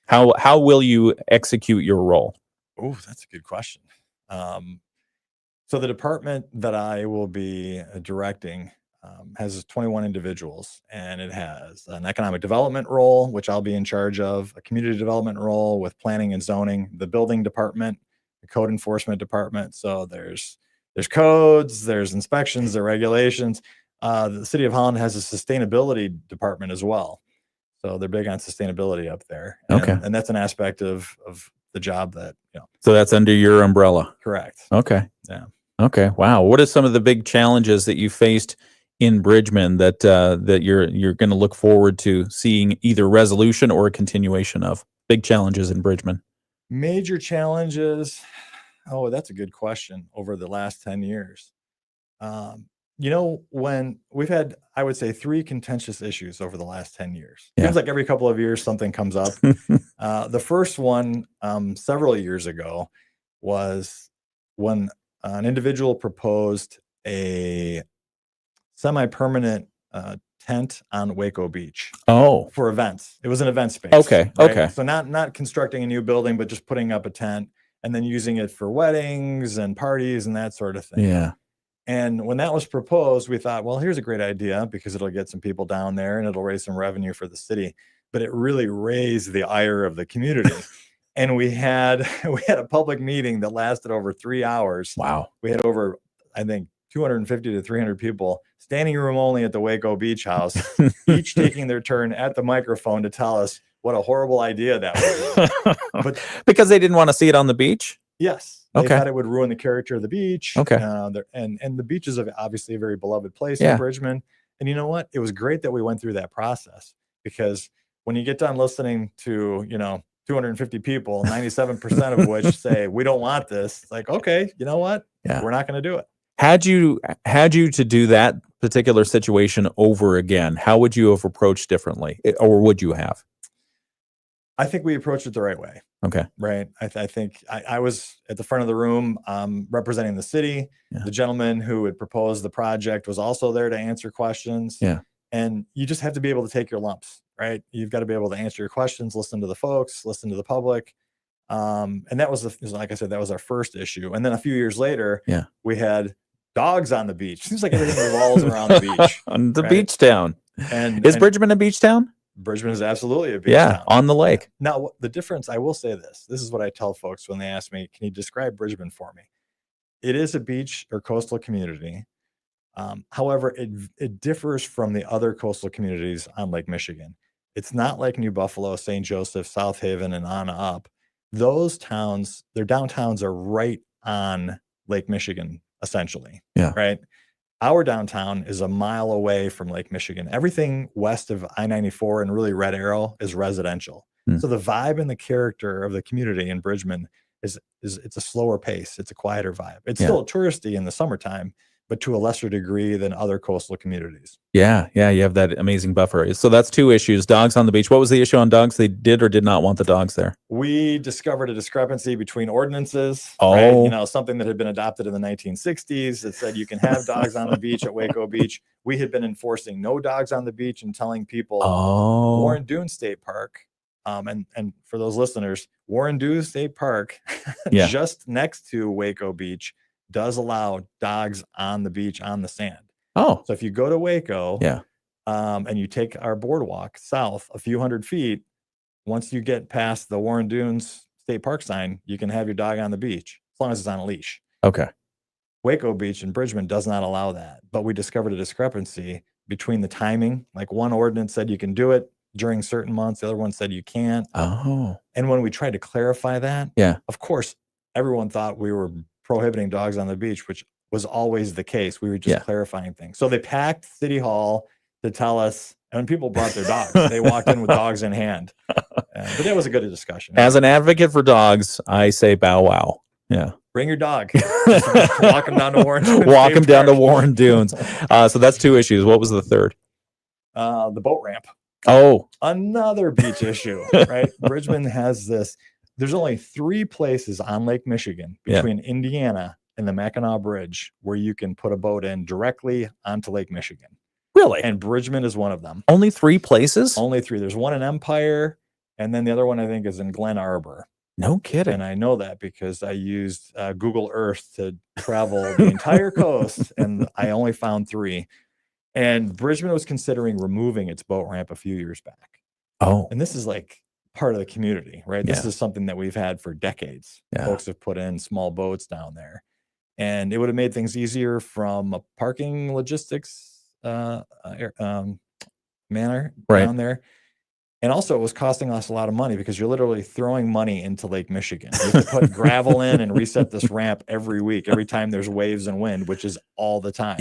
How will you execute your role? Oh, that's a good question. So the department that I will be directing has 21 individuals, and it has an economic development role, which I'll be in charge of, a community development role with planning and zoning, the building department, the code enforcement department. So there's codes, there's inspections, there are regulations. The City of Holland has a sustainability department as well. So they're big on sustainability up there. And that's an aspect of the job that, So that's under your umbrella. Correct. Okay. Yeah. Okay. Wow. What are some of the big challenges that you faced in Bridgman that you're going to look forward to seeing either resolution or a continuation of? Big challenges in Bridgman. Major challenges. Oh, that's a good question. Over the last 10 years, when we've had, I would say, 3 contentious issues over the last 10 years. Seems like every couple of years something comes up. The first one several years ago was when an individual proposed a semi-permanent tent on Waco Beach. Oh, for events. It was an event space. Okay. Right? Okay. So not constructing a new building, but just putting up a tent and then using it for weddings and parties and that sort of thing. Yeah. And when that was proposed, we thought, well, here's a great idea because it'll get some people down there and it'll raise some revenue for the city. But it really raised the ire of the community. And we had a public meeting that lasted over 3 hours. Wow. We had over, I think, 250 to 300 people, standing room only at the Waco Beach House, each taking their turn at the microphone to tell us what a horrible idea that was. But because they didn't want to see it on the beach? Yes. They thought it would ruin the character of the beach. Okay. And the beach is obviously a very beloved place Yeah. in Bridgman. And you know what? It was great that we went through that process because when you get done listening to, 250 people, 97% of which say, we don't want this. It's like, okay, you know what? Yeah. We're not going to do it. Had you to do that particular situation over again, how would you have approached differently, or would you have? I think we approached it the right way. Okay. Right. I think I was at the front of the room representing the city. Yeah. The gentleman who had proposed the project was also there to answer questions. Yeah. And you just have to be able to take your lumps, right? You've got to be able to answer your questions, listen to the folks, listen to the public. And that was, like I said, that was our first issue. And then a few years later, Yeah. we had dogs on the beach. Seems like everything revolves around the beach. On the beach town. And is Bridgman a beach town? Bridgman is absolutely a beach town. On the lake. Now, the difference, I will say this. This is what I tell folks when they ask me, can you describe Bridgman for me? It is a beach or coastal community. However, it differs from the other coastal communities on Lake Michigan. It's not like New Buffalo, St. Joseph, South Haven, and on up. Those towns, their downtowns are right on Lake Michigan, essentially. Yeah. Right. Our downtown is a mile away from Lake Michigan. Everything west of I-94 and really Red Arrow is residential. So the vibe and the character of the community in Bridgman is it's a slower pace. It's a quieter vibe. It's still touristy in the summertime, but to a lesser degree than other coastal communities. Yeah. You have that amazing buffer. So that's two issues. Dogs on the beach. What was the issue on dogs? They did or did not want the dogs there? We discovered a discrepancy between ordinances. Oh. Right? You know, something that had been adopted in the 1960s that said you can have dogs on the beach at Waco Beach. We had been enforcing no dogs on the beach and telling people Warren Dunes State Park. And for those listeners, Warren Dunes State Park, just next to Waco Beach, does allow dogs on the beach on the sand. So if you go to Waco, and you take our boardwalk south a few hundred feet, once you get past the Warren Dunes State Park sign, you can have your dog on the beach as long as it's on a leash. Okay. Waco Beach in Bridgman does not allow that, but we discovered a discrepancy between the timing. Like one ordinance said you can do it during certain months, the other one said you can't. And when we tried to clarify that, of course, everyone thought we were prohibiting dogs on the beach, which was always the case. We were just clarifying things. So they packed City Hall to tell us, and when people brought their dogs, they walked in with dogs in hand. But that was a good discussion. As an advocate for dogs, I say bow wow. Yeah. Bring your dog. Walk them down to Warren Dunes. Walk them down to Warren Dunes. So that's two issues. What was the third? The boat ramp. Another beach issue, right? Bridgman has this. There's only 3 places on Lake Michigan between Indiana and the Mackinac Bridge where you can put a boat in directly onto Lake Michigan. Really? And Bridgman is one of them. Only 3 places? Only 3. There's one in Empire, and then the other one I think is in Glen Arbor. No kidding. And I know that because I used Google Earth to travel the entire coast, and I only found 3. And Bridgman was considering removing its boat ramp a few years back. And this is like part of the community, right? This is something that we've had for decades. Folks have put in small boats down there, and it would have made things easier from a parking logistics manner down there. And also it was costing us a lot of money because you're literally throwing money into Lake Michigan. You have to put gravel in and reset this ramp every week, every time there's waves and wind, which is all the time.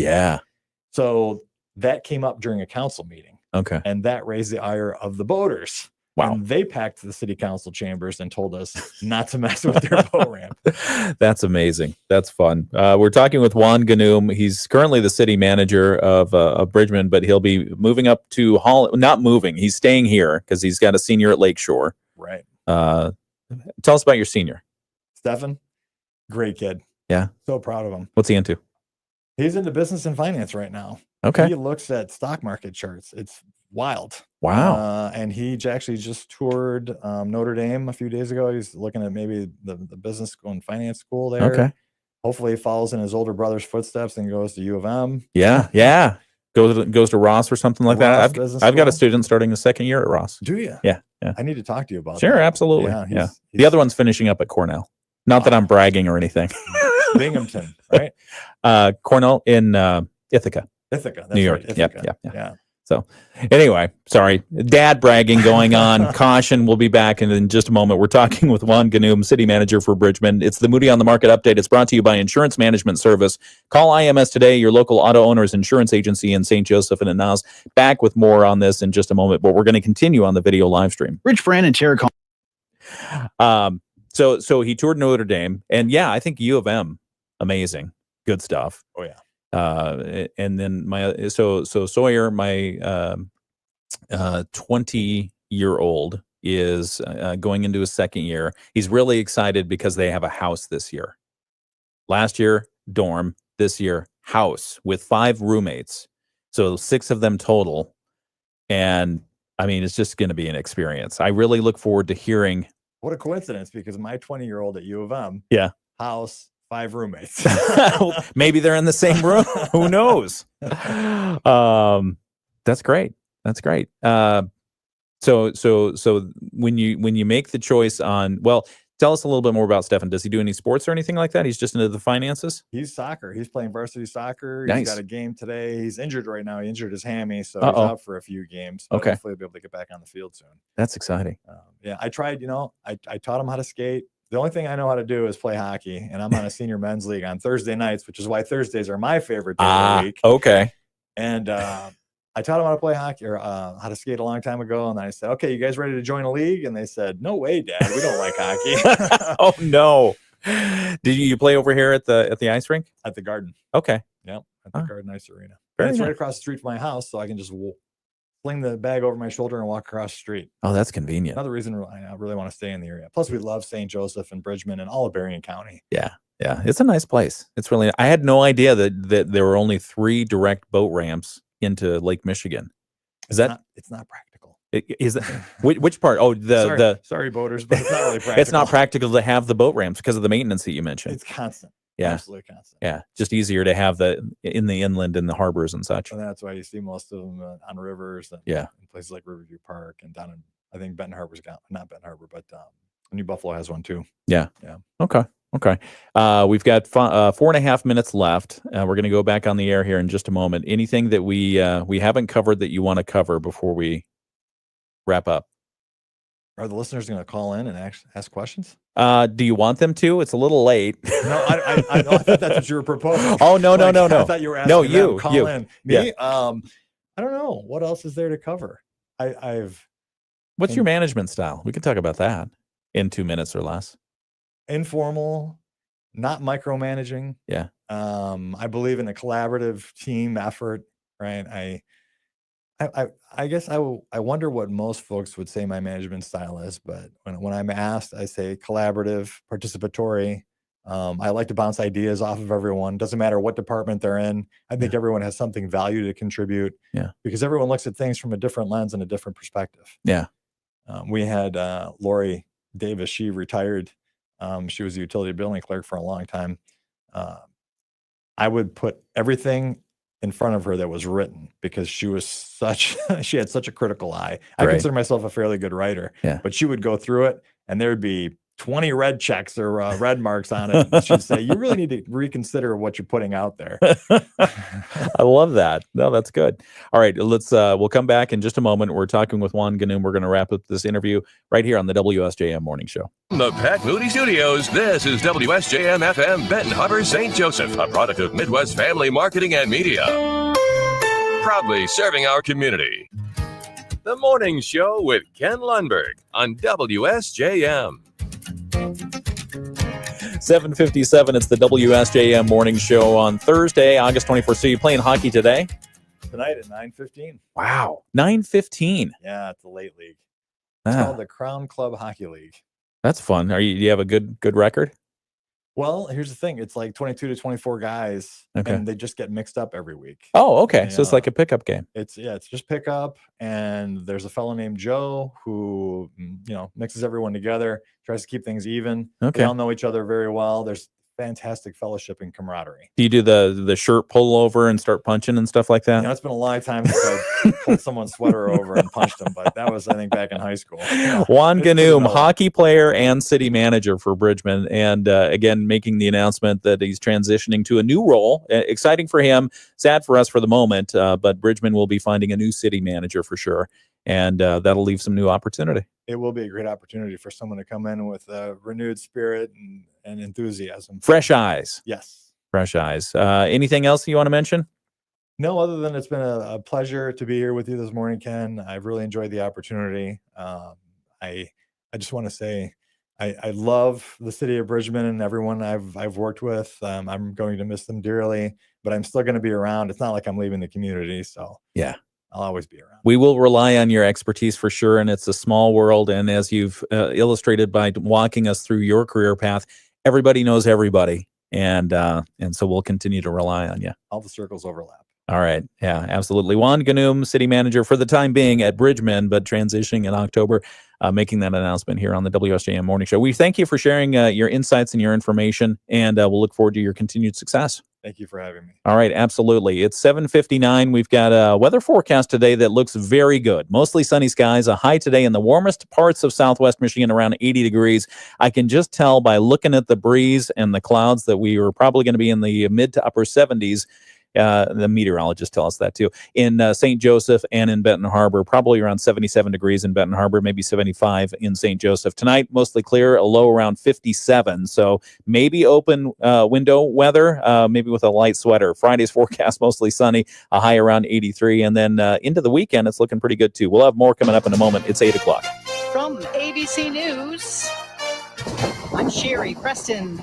So that came up during a council meeting. And that raised the ire of the boaters. And they packed the city council chambers and told us not to mess with their boat ramp. That's amazing. That's fun. We're talking with Juan Ganum. He's currently the city manager of Bridgman, but he'll be moving up to not moving. He's staying here because he's got a senior at Lakeshore. Right. Tell us about your senior. Stefan, great kid. Yeah. So proud of him. What's he into? He's into business and finance right now. He looks at stock market charts. It's wild. Wow. And he actually just toured Notre Dame a few days ago. He's looking at maybe the business school and finance school there. Hopefully he follows in his older brother's footsteps and goes to U of M. Goes to Ross or something like that. I've got a student starting the second year at Ross. Do you? Yeah. I need to talk to you about that. Sure, absolutely. Yeah. The other one's finishing up at Cornell. Not that I'm bragging or anything. Binghamton, right? Cornell in Ithaca. Ithaca, that's New York. Right. Ithaca. Yeah. So anyway, sorry, dad bragging going on. Caution, we'll be back in just a moment. We're talking with Juan Ganum, city manager for Bridgman. It's the Moody on the Market update. It's brought to you by Insurance Management Service. Call IMS today, your local auto owner's insurance agency in St. Joseph and Anaz. Back with more on this in just a moment, but we're going to continue on the video live stream. Rich Fran and Tara. So he toured Notre Dame, and I think U of M, amazing, good stuff. Oh yeah. And then so Sawyer, my 20-year-old is going into his second year. He's really excited because they have a house this year. Last year, dorm. This year, house with 5 roommates. So 6 of them total. And I mean, it's just going to be an experience. I really look forward to hearing. What a coincidence, because my 20-year-old at U of M, house, 5 roommates. Maybe they're in the same room. Who knows? That's great. That's great. So when you make the choice on, well, tell us a little bit more about Stefan. Does he do any sports or anything like that? He's just into the finances? He's soccer. He's playing varsity soccer. Nice. He's got a game today. He's injured right now. He injured his hammy, so he's out for a few games. But okay. Hopefully he'll be able to get back on the field soon. That's exciting. Yeah, I tried, I taught him how to skate. The only thing I know how to do is play hockey, and I'm on a senior men's league on Thursday nights, which is why Thursdays are my favorite day of the week. Okay. And I taught them how to play hockey or how to skate a long time ago. And I said, okay, you guys ready to join a league? And they said, no way, Dad. We don't like hockey. Oh, no. Did you play over here at the ice rink? At the Garden. Okay. Yep. At the Garden Ice Arena. Very And it's nice. right across the street from my house. So I can just fling the bag over my shoulder and walk across the street. Oh, that's convenient. Another reason I really want to stay in the area. Plus, we love St. Joseph and Bridgman and all of Berrien County. Yeah. Yeah. It's a nice place. It's really, I had no idea that there were only 3 direct boat ramps into Lake Michigan. It's not practical. Is it, which part? Oh, sorry, boaters, but it's not really practical. It's not practical to have the boat ramps because of the maintenance that you mentioned. It's constant. Yeah. Absolutely constant. Yeah. Just easier to have in the inland and the harbors and such. And that's why you see most of them on rivers and in places like Riverview Park and down in, I think Benton Harbor's got, not Benton Harbor, but New Buffalo has one too. Yeah. Yeah. Okay. We've got 4.5 minutes left. We're going to go back on the air here in just a moment. Anything that we haven't covered that you want to cover before we wrap up? Are the listeners going to call in and ask questions? Do you want them to? It's a little late. No, I thought that's what you were proposing. Oh, no. I thought you were asking them to call in. Me? Yeah. I don't know. What else is there to cover? What's your management style? We can talk about that in 2 minutes or less. Informal, not micromanaging. Yeah. I believe in a collaborative team effort, right? I guess I wonder what most folks would say my management style is, but when I'm asked, I say collaborative, participatory. I like to bounce ideas off of everyone. Doesn't matter what department they're in. I think everyone has something value to contribute. Yeah. Because everyone looks at things from a different lens and a different perspective. Yeah. We had Lori Davis. She retired. She was a utility billing clerk for a long time. I would put everything in front of her that was written because she had such a critical eye. I consider myself a fairly good writer, but she would go through it and there would be 20 red checks or red marks on it. And she'd say, you really need to reconsider what you're putting out there. I love that. No, that's good. All right, we'll come back in just a moment. We're talking with Juan Ganum. We're going to wrap up this interview right here on the WSJM Morning Show. From the Pat Moody Studios, this is WSJM FM Benton Harbor, St. Joseph, a product of Midwest Family Marketing and Media. Proudly serving our community. The Morning Show with Ken Lundberg on WSJM. 7:57. It's the WSJM Morning Show on Thursday, August 24th. So you playing hockey today? Tonight at 9:15. Wow, 9:15. Yeah, it's a late league. It's called the Crown Club Hockey League. That's fun. Do you have a good record? Well, here's the thing. It's like 22 to 24 guys, and they just get mixed up every week. Oh, okay. So it's like a pickup game. It's just pickup, and there's a fellow named Joe who, mixes everyone together, tries to keep things even. Okay. They all know each other very well. There's fantastic fellowship and camaraderie. Do you do the shirt pull over and start punching and stuff like that? It's been a long time since I pulled someone's sweater over and punched them, but that was, I think, back in high school. Juan Ganum, hockey player and city manager for Bridgman, and again, making the announcement that he's transitioning to a new role. Exciting for him, sad for us for the moment, but Bridgman will be finding a new city manager for sure, and that'll leave some new opportunity. It will be a great opportunity for someone to come in with a renewed spirit and enthusiasm. Fresh eyes. Yes. Fresh eyes. Anything else you want to mention? No, other than it's been a pleasure to be here with you this morning, Ken. I've really enjoyed the opportunity. I just want to say I love the city of Bridgman and everyone I've worked with. I'm going to miss them dearly, but I'm still going to be around. It's not like I'm leaving the community, so yeah, I'll always be around. We will rely on your expertise for sure, and it's a small world. And as you've illustrated by walking us through your career path, everybody knows everybody, and so we'll continue to rely on you. All the circles overlap. All right. Yeah, absolutely. Juan Ganum, city manager for the time being at Bridgman, but transitioning in October, making that announcement here on the WSJM Morning Show. We thank you for sharing your insights and your information, and we'll look forward to your continued success. Thank you for having me. All right, absolutely. It's 7:59. We've got a weather forecast today that looks very good. Mostly sunny skies, a high today in the warmest parts of southwest Michigan, around 80 degrees. I can just tell by looking at the breeze and the clouds that we are probably going to be in the mid to upper 70s. The meteorologists tell us that too. In St. Joseph and in Benton Harbor, probably around 77 degrees in Benton Harbor, maybe 75 in St. Joseph. Tonight, mostly clear, a low around 57. So maybe open window weather, maybe with a light sweater. Friday's forecast, mostly sunny, a high around 83. And then into the weekend, it's looking pretty good too. We'll have more coming up in a moment. It's 8 o'clock. From ABC News, I'm Sherry Preston.